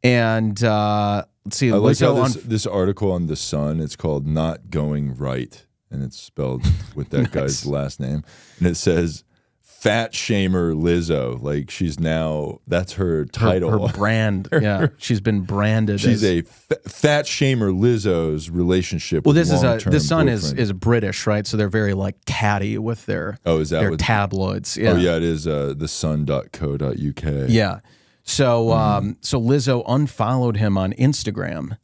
And let's see. I like Lizzo how this article on The Sun, it's called Not Going Right, and it's spelled with that guy's last name. And it says, fat shamer Lizzo. Like she's now, that's her title. Her brand. Yeah. She's been branded. She's a fat shamer Lizzo's relationship well, with The Sun boyfriend. is British, right? So they're very like catty with their tabloids. Yeah. Oh yeah, it is thesun.co.uk. Yeah. So so Lizzo unfollowed him on Instagram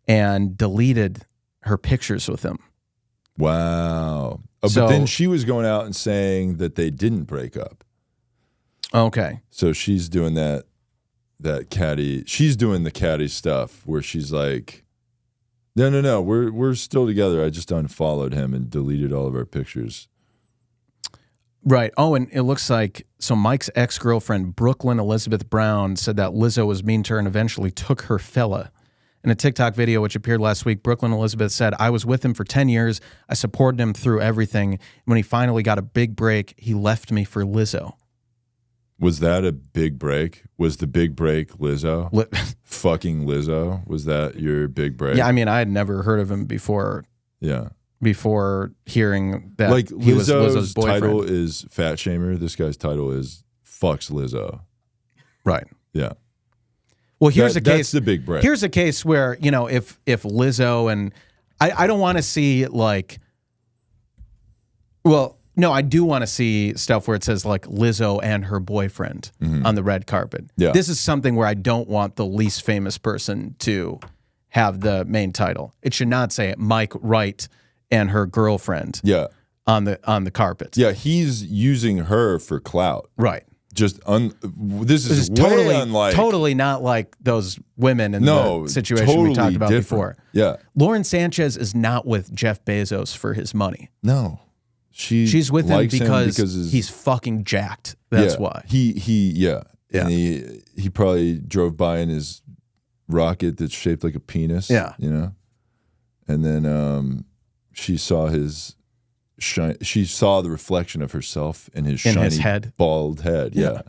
and deleted her pictures with him. Wow. Oh, but then she was going out and saying that they didn't break up. Okay. So she's doing that catty. She's doing the catty stuff where she's like, no, we're still together. I just unfollowed him and deleted all of our pictures. Right. Oh, and it looks like Mike's ex-girlfriend Brooklyn Elizabeth Brown said that Lizzo was mean to her and eventually took her fella. In a TikTok video which appeared last week, Brooklyn Elizabeth said, I was with him for 10 years. I supported him through everything. When he finally got a big break, he left me for Lizzo. Was that a big break? Was the big break Lizzo? Fucking Lizzo? Was that your big break? Yeah, I mean, I had never heard of him before. Yeah. Before hearing that like he was Lizzo's boyfriend. Title is Fat Shamer. This guy's title is Fucks Lizzo. Right. Yeah. Well, here's a case. That's the big break. Here's a case where, if Lizzo and I don't want to see like, well, no, I do want to see stuff where it says like Lizzo and her boyfriend on the red carpet. Yeah. This is something where I don't want the least famous person to have the main title. It should not say Mike Wright and her girlfriend. Yeah. On the carpet. Yeah, he's using her for clout. Right. Just this is way unlike, totally not like those women in the situation totally we talked about different. before. Yeah. Lauren Sanchez is not with Jeff Bezos for his money. No. She's with him because his, he's fucking jacked. That's why. Yeah. And he probably drove by in his rocket that's shaped like a penis. Yeah. And then she saw she saw the reflection of herself in his shiny head. Bald head. Yeah.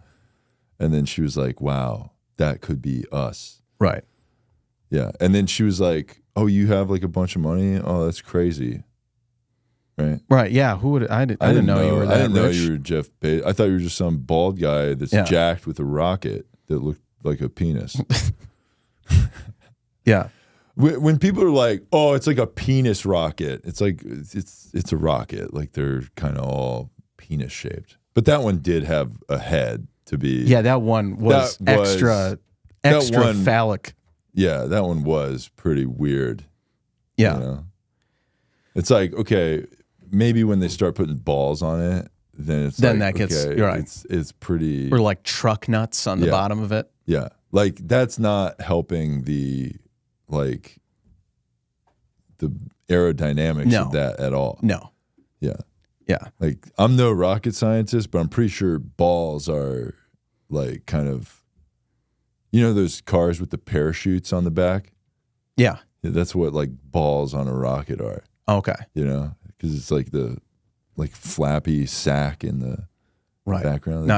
And then she was like, wow, that could be us. Right. Yeah. And then she was like, oh, you have like a bunch of money? Oh, that's crazy. Right. Right. Yeah. Who would I didn't know you were that I didn't know rich. you were Jeff Bezos. I thought you were just some bald guy that's jacked with a rocket that looked like a penis. Yeah. When people are like, "Oh, it's like a penis rocket," it's like it's a rocket. Like they're kind of all penis shaped. But that one did have a head to be. Yeah, that one was extra phallic. Yeah, that one was pretty weird. Yeah. It's like, okay, maybe when they start putting balls on it, then that gets right. It's pretty. Or like truck nuts on the bottom of it. Yeah, like that's not helping the aerodynamics of that at all. No. Yeah. Yeah. Like I'm no rocket scientist, but I'm pretty sure balls are like kind of, those cars with the parachutes on the back. Yeah. That's what like balls on a rocket are. Okay. Because it's like the flappy sack in the background.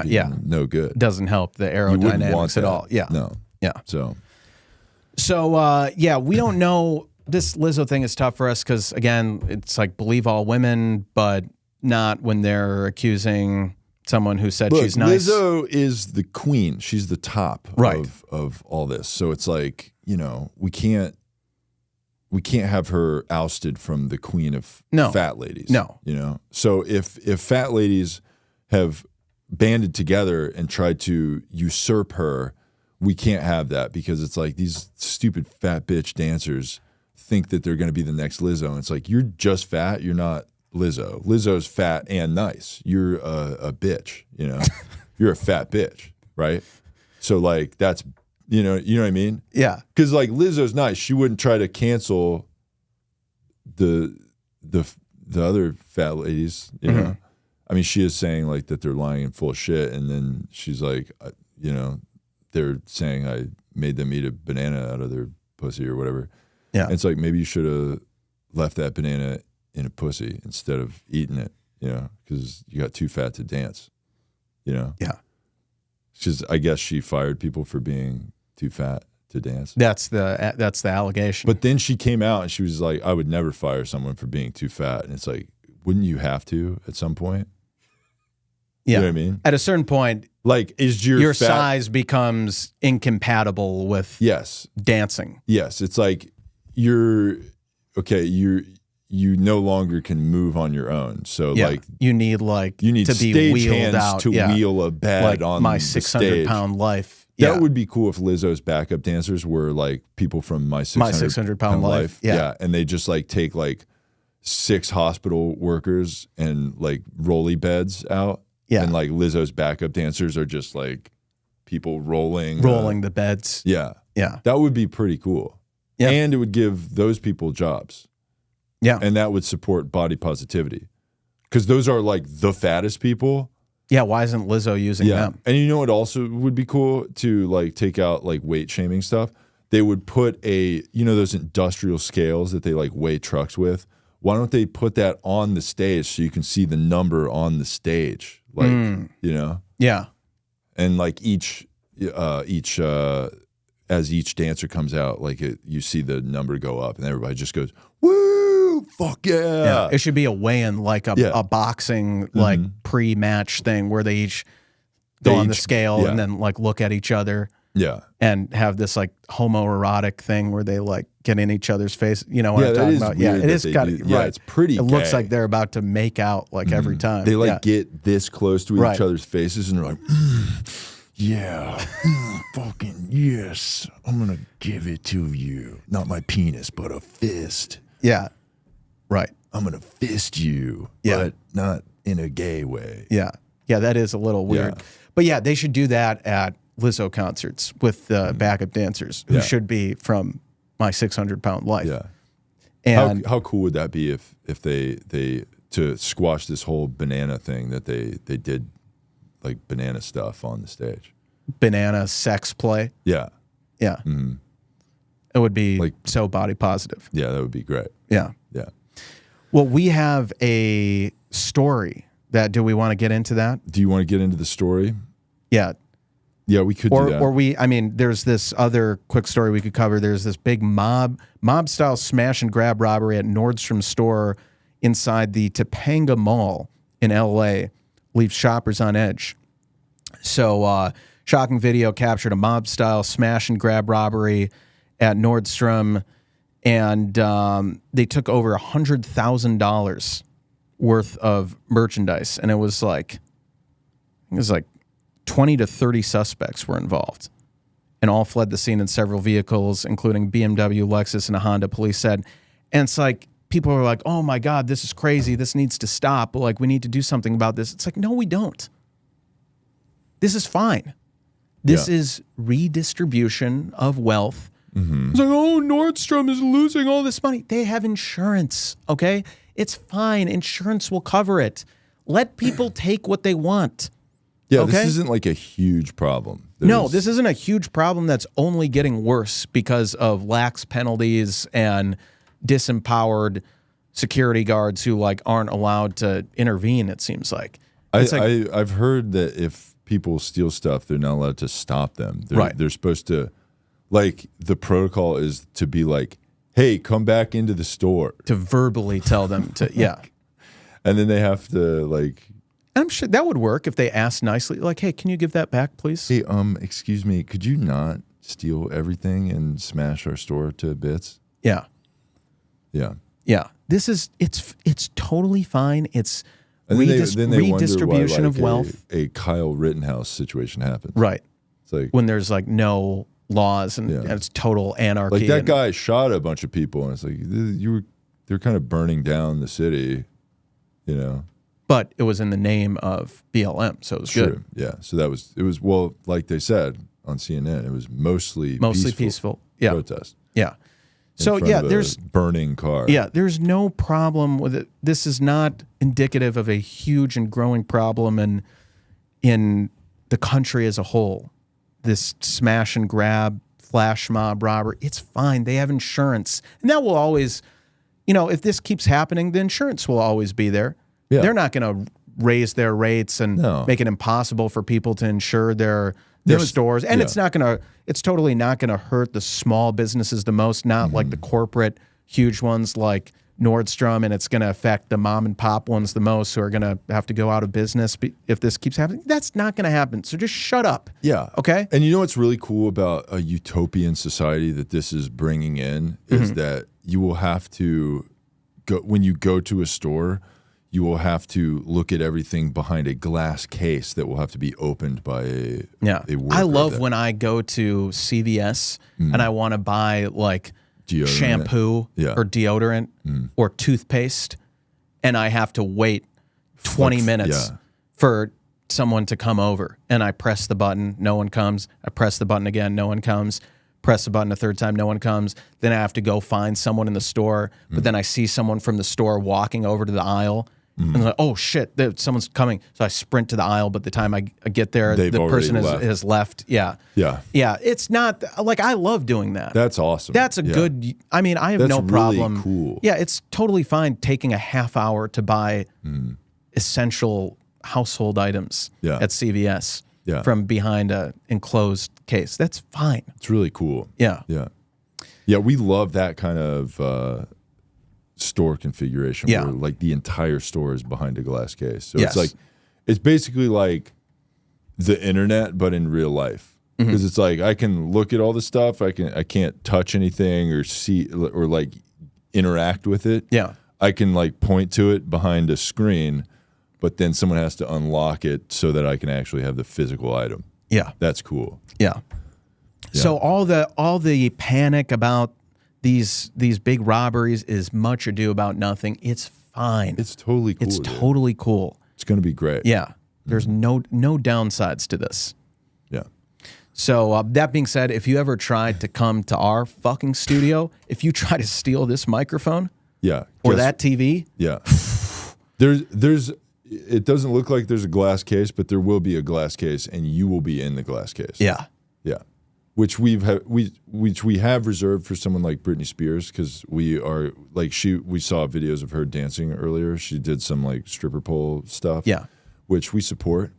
No good. Doesn't help the aerodynamics at all. Yeah. No. Yeah. So So, yeah, we don't know. This Lizzo thing is tough for us because, again, it's like believe all women, but not when they're accusing someone who said Look, she's nice. Lizzo is the queen. She's the top Right. of all this. So it's like, we can't have her ousted from the queen of fat ladies. No. So if fat ladies have banded together and tried to usurp her, we can't have that because it's like these stupid fat bitch dancers think that they're going to be the next Lizzo. And it's like, you're just fat. You're not Lizzo. Lizzo's fat and nice. You're a bitch, you're a fat bitch. Right. So like, that's, you know what I mean? Yeah. Cause like Lizzo's nice. She wouldn't try to cancel the other fat ladies, know? I mean, she is saying like that they're lying and full of shit. And then she's like, they're saying I made them eat a banana out of their pussy or whatever. Yeah. And it's like, maybe you should have left that banana in a pussy instead of eating it, because you got too fat to dance, Yeah. Because I guess she fired people for being too fat to dance. That's the allegation. But then she came out and she was like, I would never fire someone for being too fat. And it's like, wouldn't you have to at some point? Yeah. You know what I mean? At a certain point, like, is your fat... size becomes incompatible with dancing. Yes. It's like you no longer can move on your own. So like you need to be stage wheeled hands out to wheel a bed like on my the 600-pound life. That would be cool if Lizzo's backup dancers were like people from my 600-pound life. Yeah. And they just like take like 6 hospital workers and like rolly beds out. Yeah. And like Lizzo's backup dancers are just like people rolling the beds. Yeah. Yeah. That would be pretty cool. Yeah. And it would give those people jobs. Yeah. And that would support body positivity. Because those are like the fattest people. Yeah, why isn't Lizzo using them? And you know what also would be cool to like take out like weight shaming stuff? They would put those industrial scales that they like weigh trucks with. Why don't they put that on the stage so you can see the number on the stage? Like, Yeah. And like each as each dancer comes out, like you see the number go up and everybody just goes, woo, fuck yeah. It should be a weigh-in, like a boxing, like pre-match thing where they each go on the scale and then like look at each other. Yeah. And have this like homoerotic thing where they like get in each other's face. You know what I'm talking about? Yeah, it is got right. It's pretty It looks gay. like they're about to make out like every time. They like get this close to Right. each other's faces and they're like, fucking yes, I'm gonna give it to you. Not my penis, but a fist. Yeah. Right. I'm gonna fist you, but not in a gay way. Yeah. Yeah, that is a little weird. Yeah. But yeah, they should do that at Lizzo concerts with backup dancers who should be from my 600-pound life. Yeah. And how cool would that be if they to squash this whole banana thing that they did like banana stuff on the stage? Banana sex play. Yeah. Yeah. Mm-hmm. It would be Like- so body positive. Yeah, that would be great. Yeah. Yeah. Well, we have a story do we want to get into that? Do you want to get into the story? Yeah. Yeah, we could do that. There's this other quick story we could cover. There's this big mob-style smash and grab robbery at Nordstrom store inside the Topanga Mall in L.A. leaves shoppers on edge. So, shocking video captured a mob-style smash and grab robbery at Nordstrom, and they took over $100,000 worth of merchandise, and it was like 20 to 30 suspects were involved, and all fled the scene in several vehicles, including BMW, Lexus, and a Honda, police said. And it's like, people are like, oh my God, this is crazy. This needs to stop. Like, we need to do something about this. It's like, no, we don't. This is fine. This is redistribution of wealth. Mm-hmm. It's like, oh, Nordstrom is losing all this money. They have insurance, okay? It's fine. Insurance will cover it. Let people take what they want. Yeah, okay? This isn't like a huge problem. No, this isn't a huge problem that's only getting worse because of lax penalties and disempowered security guards who like aren't allowed to intervene, it seems like. I've heard that if people steal stuff, they're not allowed to stop them. They're supposed to like the protocol is to be like, hey, come back into the store. To verbally tell them to, yeah. And then they have to like. I'm sure that would work if they asked nicely, like, hey, can you give that back, please? Hey, excuse me, could you not steal everything and smash our store to bits? Yeah. Yeah. Yeah. This is, it's totally fine. It's And then they redistribution wonder why, of wealth. A Kyle Rittenhouse situation happens. Right. It's like When there's like no laws and, and it's total anarchy. like that guy shot a bunch of people, and it's like they're kind of burning down the city, you know. But it was in the name of BLM, so it was good. Yeah. So it was well, like they said on CNN, it was mostly Peaceful. Yeah. protest. Yeah. So yeah, there's burning car. Yeah, there's no problem with it. This is not indicative of a huge and growing problem in the country as a whole. This smash and grab, flash mob robbery, it's fine. They have insurance. And that will always, if this keeps happening, the insurance will always be there. Yeah. They're not going to raise their rates and make it impossible for people to insure their stores. And it's totally not going to hurt the small businesses the most, not like the corporate huge ones like Nordstrom, and it's going to affect the mom and pop ones the most who are going to have to go out of business if this keeps happening. That's not going to happen. So just shut up. Yeah. Okay? And you know what's really cool about a utopian society that this is bringing in is that you will have to go, when you go to a store, you will have to look at everything behind a glass case that will have to be opened by a worker. I love when I go to CVS and I want to buy like deodorant. Shampoo or deodorant or toothpaste, and I have to wait 20 minutes for someone to come over. And I press the button, no one comes. I press the button again, no one comes. Press the button a third time, no one comes. Then I have to go find someone in the store, but then I see someone from the store walking over to the aisle. And I'm like, oh shit, someone's coming. So I sprint to the aisle, but the time I get there, the person has left. Yeah. Yeah. Yeah. It's not like, I love doing that. That's awesome. That's a good, I mean, I have no problem. Really cool. Yeah. It's totally fine taking a half hour to buy essential household items at CVS from behind an enclosed case. That's fine. It's really cool. Yeah. Yeah. Yeah. We love that kind of, store configuration where like the entire store is behind a glass case. So it's basically like the internet but in real life. Because it's like I can look at all the stuff, I can't touch anything or see or like interact with it. Yeah. I can like point to it behind a screen, but then someone has to unlock it so that I can actually have the physical item. Yeah. That's cool. Yeah. So all the panic about these big robberies is much ado about nothing. It's fine. It's totally cool. It's totally cool. It's going to be great. Yeah. There's no downsides to this. Yeah. So that being said, if you ever tried to come to our fucking studio, if you try to steal this microphone or that TV. Yeah. It doesn't look like there's a glass case, but there will be a glass case and you will be in the glass case. Yeah. Yeah. Which we have reserved for someone like Britney Spears because we saw videos of her dancing earlier. She did some like stripper pole stuff, which we support,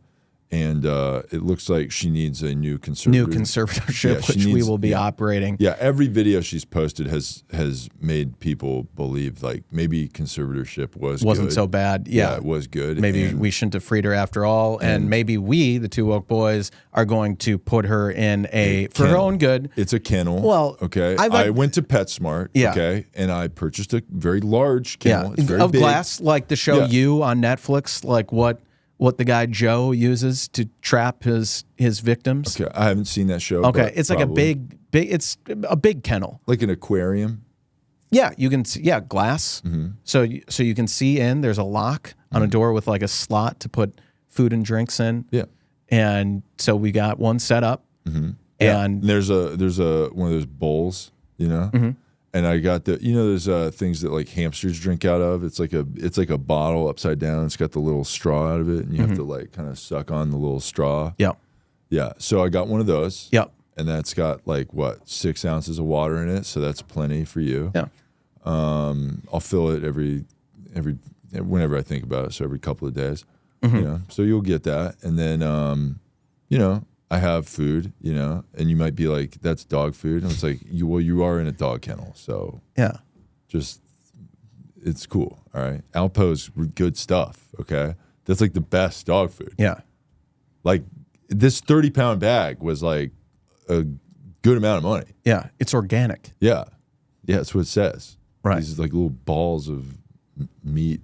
and it looks like she needs a new conservatorship, which we will be operating. Yeah, every video she's posted has made people believe like maybe conservatorship wasn't good. So bad. Yeah, it was good. Maybe we shouldn't have freed her after all, and maybe we, the TooWokeBoys, are going to put her in for her own good. It's a kennel. Well, okay. I went to PetSmart. Okay, and I purchased a very large kennel. Yeah, it's very big. Glass, like the show You on Netflix, like what the guy Joe uses to trap his victims. Okay, I haven't seen that show. Okay, it's like a big, it's a big kennel, like an aquarium. Yeah, you can see, glass. So you can see in. There's a lock on a door with like a slot to put food and drinks in. Yeah, and so we got one set up, and there's a one of those bowls, And I got there's things that like hamsters drink out of. It's like a bottle upside down. It's got the little straw out of it, and you have to like kind of suck on the little straw. Yeah, yeah. So I got one of those. Yep. And that's got like 6 ounces of water in it, so that's plenty for you. Yeah. I'll fill it every whenever I think about it, so every couple of days. So you'll get that, and then I have food, you know, and you might be like, that's dog food. And it's like, you are in a dog kennel. So Yeah. just, it's cool. All right. Alpo's good stuff. Okay. That's like the best dog food. Yeah. Like this 30-pound bag was like a good amount of money. Yeah. It's organic. Yeah. Yeah. That's what it says. Right. These like little balls of meat,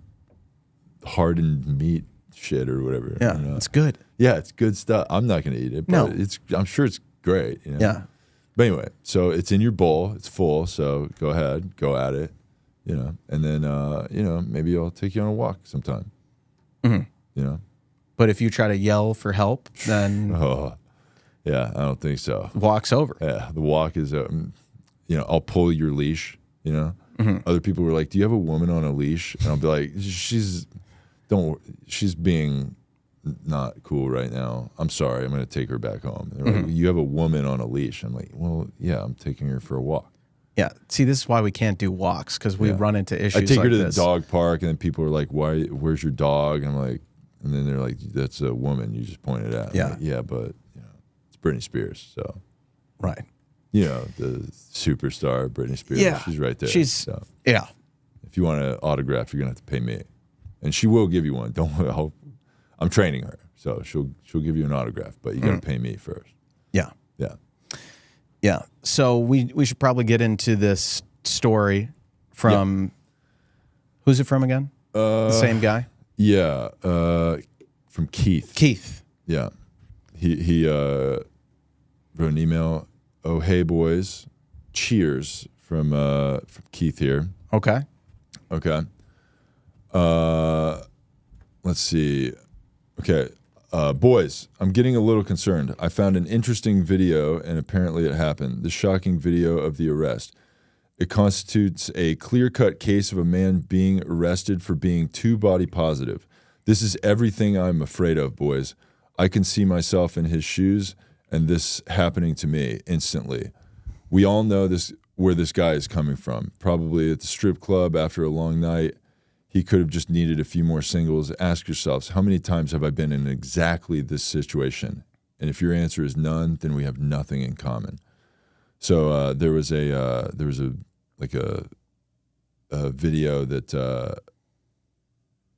hardened meat shit or whatever. Yeah. You know? It's good. Yeah, it's good stuff. I'm not going to eat it, but No. I'm sure it's great. You know? Yeah. But anyway, so it's in your bowl. It's full. So go ahead, go at it, you know. And then, you know, maybe I'll take you on a walk sometime. You know. But if you try to yell for help, then Oh, yeah, I don't think so. walk's over. Yeah, the walk is, you know, I'll pull your leash. You know, other people were like, "Do you have a woman on a leash?" And I'll be like, she's being not cool right now. I'm sorry. I'm going to take her back home. They're like, you have a woman on a leash. I'm like, well, yeah, I'm taking her for a walk. Yeah. See, this is why we can't do walks, because we run into issues. I take like her to this. the dog park, and then people are like, where's your dog? And I'm like, and then they're like, that's a woman you just pointed at. Yeah. I'm like, yeah, but you know, it's Britney Spears. So, Right. you know, the superstar Britney Spears. Yeah. She's right there. She's, so yeah. if you want an autograph, you're going to have to pay me. And she will give you one. Don't worry. I'm training her. So she'll give you an autograph, but you got to pay me first. Yeah. Yeah. Yeah. So we should probably get into this story from, who's it from again? The same guy? Yeah. From Keith. Keith. Yeah. He wrote an email. Oh, hey boys. Cheers from Keith here. Okay. Okay. Let's see. Okay. Boys, I'm getting a little concerned. I found an interesting video, and apparently it happened. The shocking video of the arrest. It constitutes a clear-cut case of a man being arrested for being too body positive. This is everything I'm afraid of, boys. I can see myself in his shoes, and this happening to me instantly. We all know this where this guy is coming from. Probably at the strip club after a long night. He could have just needed a few more singles. Ask yourselves, how many times have I been in exactly this situation? And if your answer is none, then we have nothing in common. So there was a video that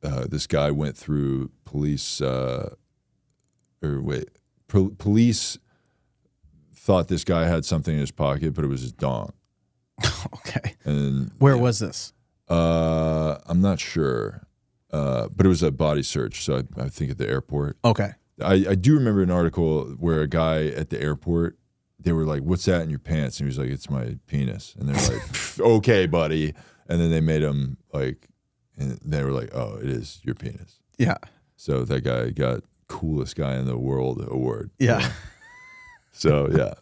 this guy went through police. Police thought this guy had something in his pocket, but it was his dong. Okay. And Where was this? I'm not sure, but it was a body search. So I think at the airport. Okay. I do remember an article where a guy at the airport, they were like, "What's that in your pants?" And he was like, "It's my penis." And they're like, "Okay, buddy." And then they made him like, and they were like, "Oh, it is your penis." Yeah. So that guy got coolest guy in the world award. Yeah. So yeah,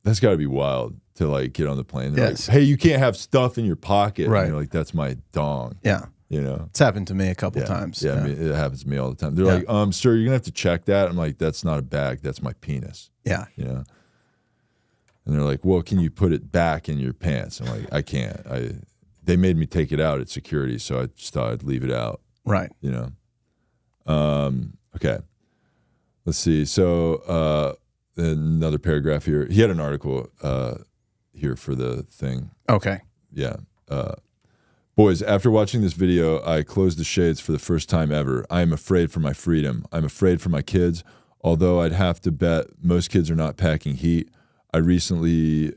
that's got to be wild to like get on the plane. They're Yes. like, "Hey, you can't have stuff in your pocket." Right. And you're like, "That's my dong." Yeah. You know. It's happened to me a couple Yeah. times. Yeah, I mean, it happens to me all the time. They're like, "Sir, you're gonna have to check that." I'm like, "That's not a bag. That's my penis." Yeah. You know. And they're like, "Well, can you put it back in your pants?" I'm like, "I can't. They made me take it out at security, so I just thought I'd leave it out." Right. You know. Okay. Let's see. So another paragraph here. He had an article here for the thing. Okay. Yeah. Boys, after watching this video, I closed the shades for the first time ever. I am afraid for my freedom. I'm afraid for my kids, although I'd have to bet most kids are not packing heat. I recently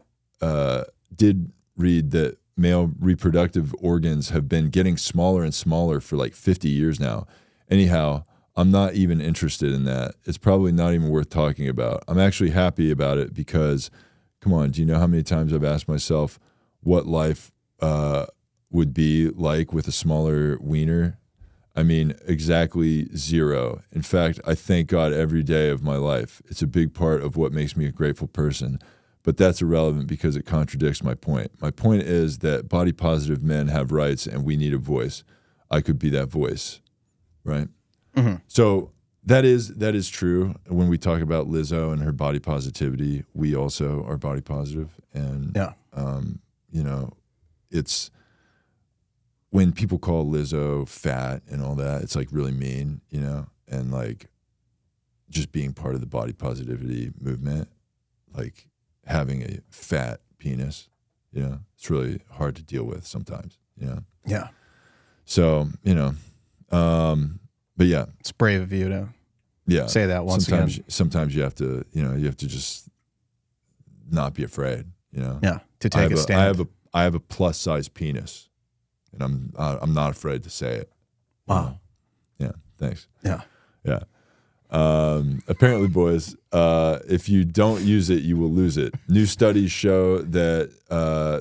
did read that male reproductive organs have been getting smaller and smaller for like 50 years now. Anyhow, I'm not even interested in that. It's probably not even worth talking about. I'm actually happy about it because, come on, do you know how many times I've asked myself what life would be like with a smaller wiener? I mean, exactly zero. In fact, I thank God every day of my life. It's a big part of what makes me a grateful person. But that's irrelevant because it contradicts my point. My point is that body positive men have rights and we need a voice. I could be that voice, right? Mm-hmm. So that is true. When we talk about Lizzo and her body positivity, we also are body positive. And, you know, it's when people call Lizzo fat and all that, it's like really mean, you know? And like, just being part of the body positivity movement, like having a fat penis, it's really hard to deal with sometimes, Yeah. So, but yeah. It's brave of you to say that once again. Sometimes you have to just not be afraid, Yeah, to take a stand. I have a plus size penis, and I'm not afraid to say it. Wow. Yeah. Thanks. Yeah. Yeah. Apparently, boys, if you don't use it, you will lose it. New studies show that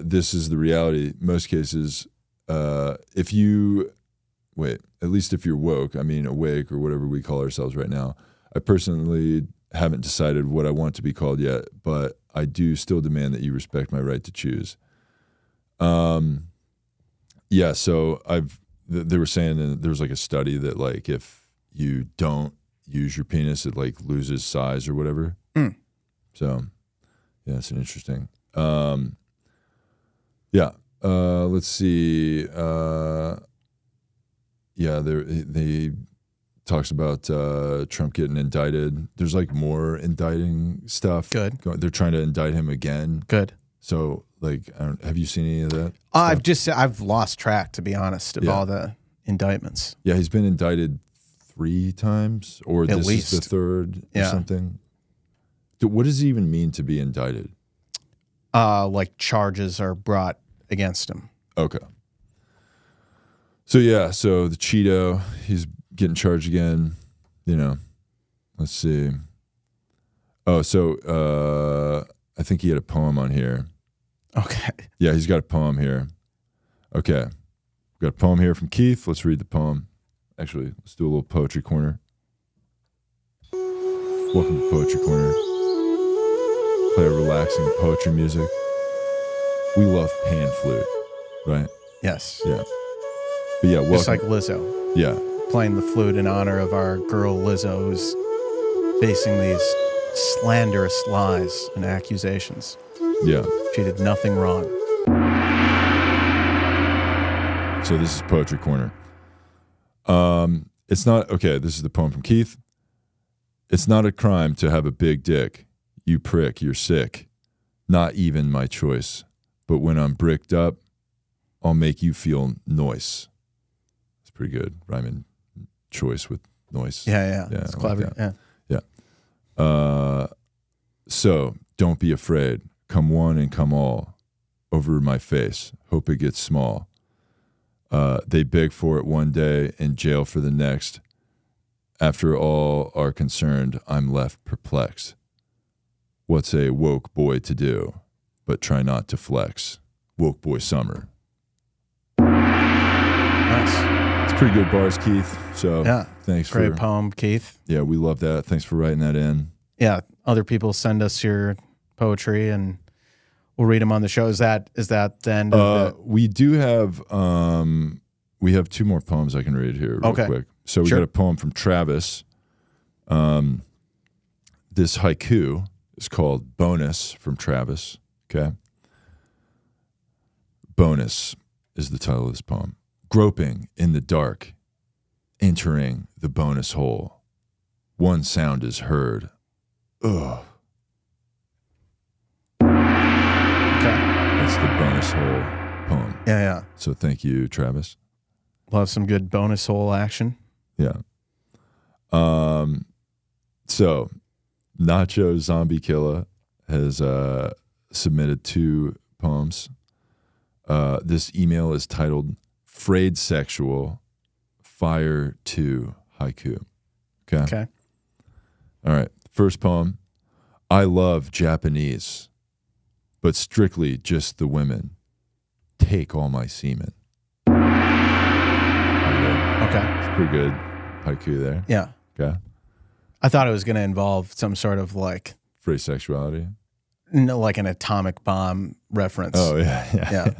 this is the reality. Most cases, at least if you're woke, awake or whatever we call ourselves right now. I personally haven't decided what I want to be called yet, but I do still demand that you respect my right to choose. Yeah, so they were saying that there was like a study that like if you don't use your penis, it like loses size or whatever. So yeah, it's an interesting. Let's see. They talks about Trump getting indicted. There's like more indicting stuff. Good. They're trying to indict him again. Good. So like, have you seen any of that? I've lost track, to be honest, of all the indictments. Yeah, he's been indicted 3 times, or At this least. is the 3rd or something. What does it even mean to be indicted? Like charges are brought against him. Okay. So the Cheeto, he's getting charged again. Let's see. Oh, so I think he had a poem on here. Okay. Yeah, he's got a poem here. Okay. Got a poem here from Keith. Let's read the poem. Actually, let's do a little poetry corner. Welcome to Poetry Corner. Play relaxing poetry music. We love pan flute, right? Yes. Yeah. But yeah, welcome. Just like Lizzo. Yeah. Playing the flute in honor of our girl Lizzo, who's facing these slanderous lies and accusations. Yeah. She did nothing wrong. So this is Poetry Corner. It's not, okay, this is the poem from Keith. It's not a crime to have a big dick. You prick, you're sick. Not even my choice. But when I'm bricked up, I'll make you feel noise. It's pretty good. Rhyming choice with noise. Yeah. It's clever. Like yeah. So don't be afraid. Come one and come all. Over my face. Hope it gets small. They beg for it one day, in jail for the next. After all are concerned, I'm left perplexed. What's a woke boy to do? But try not to flex. Woke boy summer. Nice. It's pretty good bars, Keith. So thanks for great poem, Keith. Yeah, we love that. Thanks for writing that in. Yeah, other people send us your poetry and we'll read them on the show. Is that the end of we do have we have 2 more poems I can read here real quick. So we got a poem from Travis. This haiku is called Bonus from Travis. Okay. Bonus is the title of this poem. Groping in the dark, entering the bonus hole. One sound is heard. Ugh. Okay. That's the bonus hole poem. Yeah. So thank you, Travis. Love some good bonus hole action. Yeah. So Nacho Zombie Killer has submitted 2 poems. This email is titled Frayed Sexual Fire 2 Haiku. Okay. All right. First poem. I love Japanese, but strictly just the women. Take all my semen. Okay. It's pretty good haiku there. Yeah. Okay. I thought it was going to involve some sort of like Free sexuality. No, like an atomic bomb reference. Oh yeah.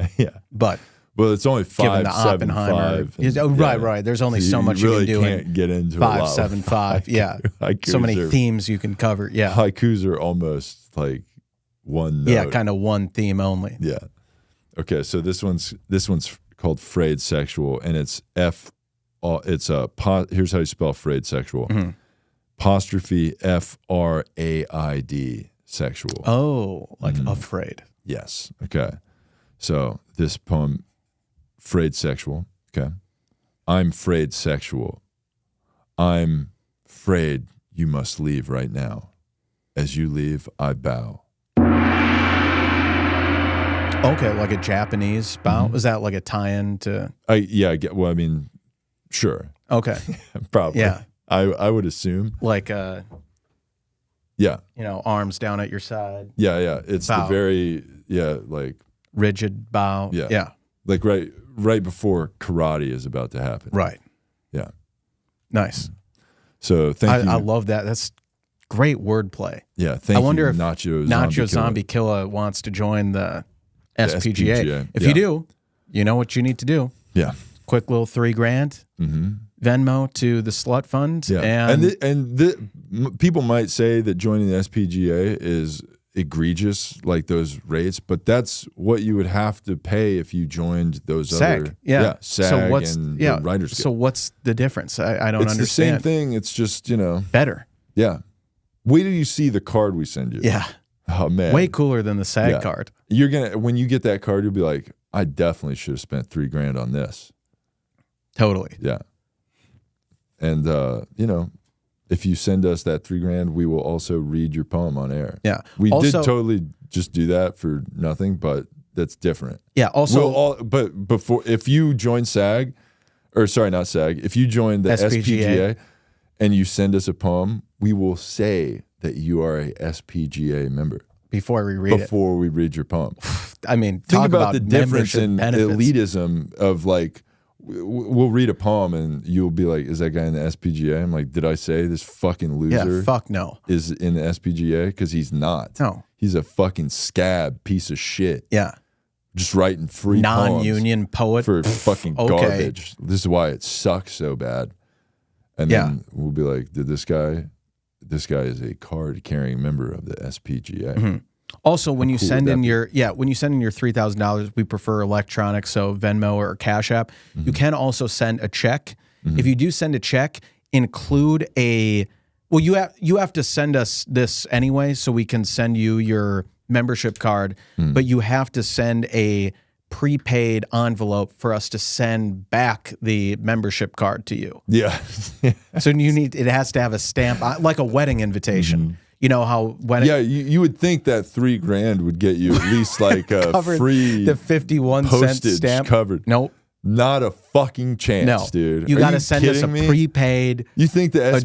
But it's only 5, 7, 5. Right. There's only so much really you can do. Can't get into 5, 7, 5. Yeah. So many themes you can cover. Yeah. Haikus are almost like one note. Yeah, kind of one theme only. Yeah. Okay, so this one's called Frayed Sexual, and it's here's how you spell frayed sexual. apostrophe F-R-A-I-D, sexual. Oh, like afraid. Yes. Okay. So this poem, frayed sexual. Okay. I'm frayed sexual. I'm frayed you must leave right now. As you leave, I bow. Okay, like a Japanese bow. Is that like a tie-in to? Yeah. I get. Well, I mean, sure. Okay. Probably. Yeah. I would assume. Like Yeah. arms down at your side. Yeah. Yeah. It's Bow. the very like Rigid bow. Yeah. Yeah. like right before karate is about to happen. Right. Yeah. Nice. So thank you. I love that. That's great wordplay. Yeah. Thank I wonder you, if Nacho Zombie Killer wants to join the The SPGA. SPGA. If Yeah. you do, you know what you need to do. Yeah. Quick little $3,000 Venmo to the Slut Fund. Yeah. And people might say that joining the SPGA is egregious, like those rates, but that's what you would have to pay if you joined those SAG. other So SAG what's and the Writers Guild. So what's the difference? I don't It's understand. the same thing. It's just, Better. yeah. Wait till you see the card we send you. Yeah. Oh man. Way cooler than the SAG Yeah. card. When you get that card, you'll be like, I definitely should have spent $3,000 on this. Totally. Yeah. And if you send us that $3,000, we will also read your poem on air. Yeah. We Also- did totally just do that for nothing, but that's different. Yeah. Also, But before, if you join SAG, or sorry, not SAG, if you join the SPGA and you send us a poem, we will say that you are a SPGA member before we read before we read your poem. I mean, Think talk about the difference membership in benefits. elitism of like, we'll read a poem and you'll be like, is that guy in the SPGA? I'm like, did I say this fucking loser Yeah, fuck no. is in the SPGA? Because he's not. No. He's a fucking scab piece of shit. Yeah. Just writing free Non-union poet. poems for fucking okay. garbage. This is why it sucks so bad. And then we'll be like, did this guy is a card-carrying member of the SPGA. Also, when you cool send would in that your $3,000, we prefer electronic, so Venmo or Cash App. You can also send a check. If you do send a check, include you have to send us this anyway, so we can send you your membership card. But you have to send a prepaid envelope for us to send back the membership card to you. Yeah. So it has to have a stamp, like a wedding invitation. You know how wedding. Yeah, you would think that $3,000 would get you at least like a free the 51 cent postage stamp covered. Nope. Not a fucking chance, No, dude. You Are got to send us a kidding me? prepaid, You think the SPGA is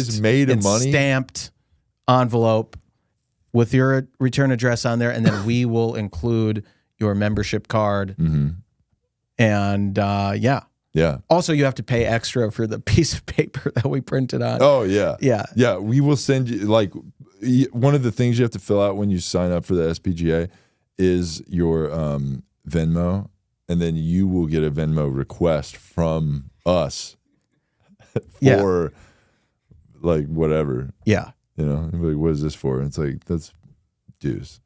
addressed made of and money? stamped envelope with your return address on there, and then we will include your membership card. And Yeah. also you have to pay extra for the piece of paper that we printed on. Oh yeah. Yeah. Yeah. We will send you one of the things you have to fill out when you sign up for the SPGA is your Venmo, and then you will get a Venmo request from us for like whatever. Yeah. You'll be like, what is this for? And it's like, that's dues.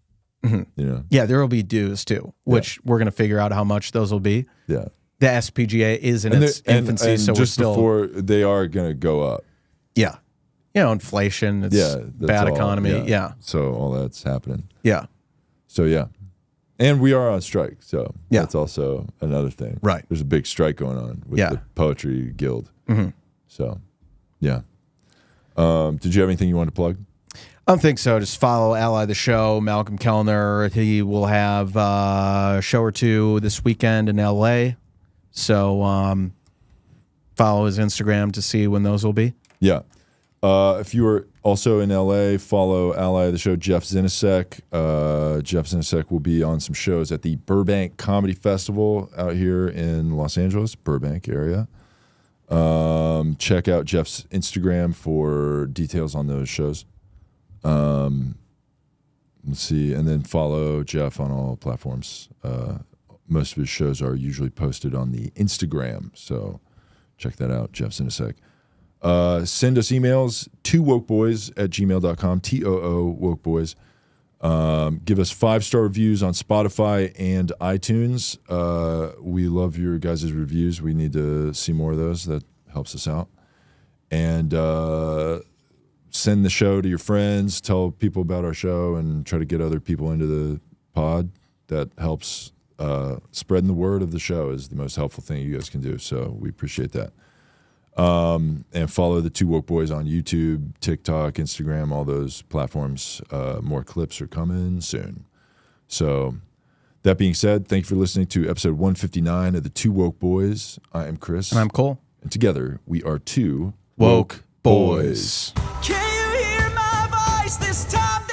Yeah, there will be dues too, which we're going to figure out how much those will be. Yeah. The SPGA is in its infancy, and so we're just still before they are going to go up. Yeah. Inflation, it's That's bad all, economy. Yeah. So all that's happening. Yeah. So yeah. And we are on strike. So Yeah. that's also another thing. Right. There's a big strike going on with Yeah. the Poetry Guild. So yeah. Did you have anything you wanted to plug? I don't think so. Just follow Ally the Show, Malcolm Kellner. He will have a show or two this weekend in LA. So follow his Instagram to see when those will be. Yeah. If you are also in LA, follow Ally of the Show, Jeff Zinasek. Jeff Zinasek will be on some shows at the Burbank Comedy Festival out here in Los Angeles, Burbank area. Check out Jeff's Instagram for details on those shows. Let's see, and then follow Jeff on all platforms. Most of his shows are usually posted on the Instagram, so check that out, Jeff Zinasek. Send us emails, TooWokeBoys@gmail.com, TOO WokeBoys. Give us 5-star reviews on Spotify and iTunes. We love your guys' reviews. We need to see more of those. That helps us out. And send the show to your friends, tell people about our show, and try to get other people into the pod. That helps. Spreading the word of the show is the most helpful thing you guys can do. So we appreciate that. And follow the Two Woke Boys on YouTube, TikTok, Instagram, all those platforms. More clips are coming soon. So that being said, thank you for listening to episode 159 of the Two Woke Boys. I am Chris. And I'm Cole. And together we are Two Woke Boys. Can you hear my voice this time?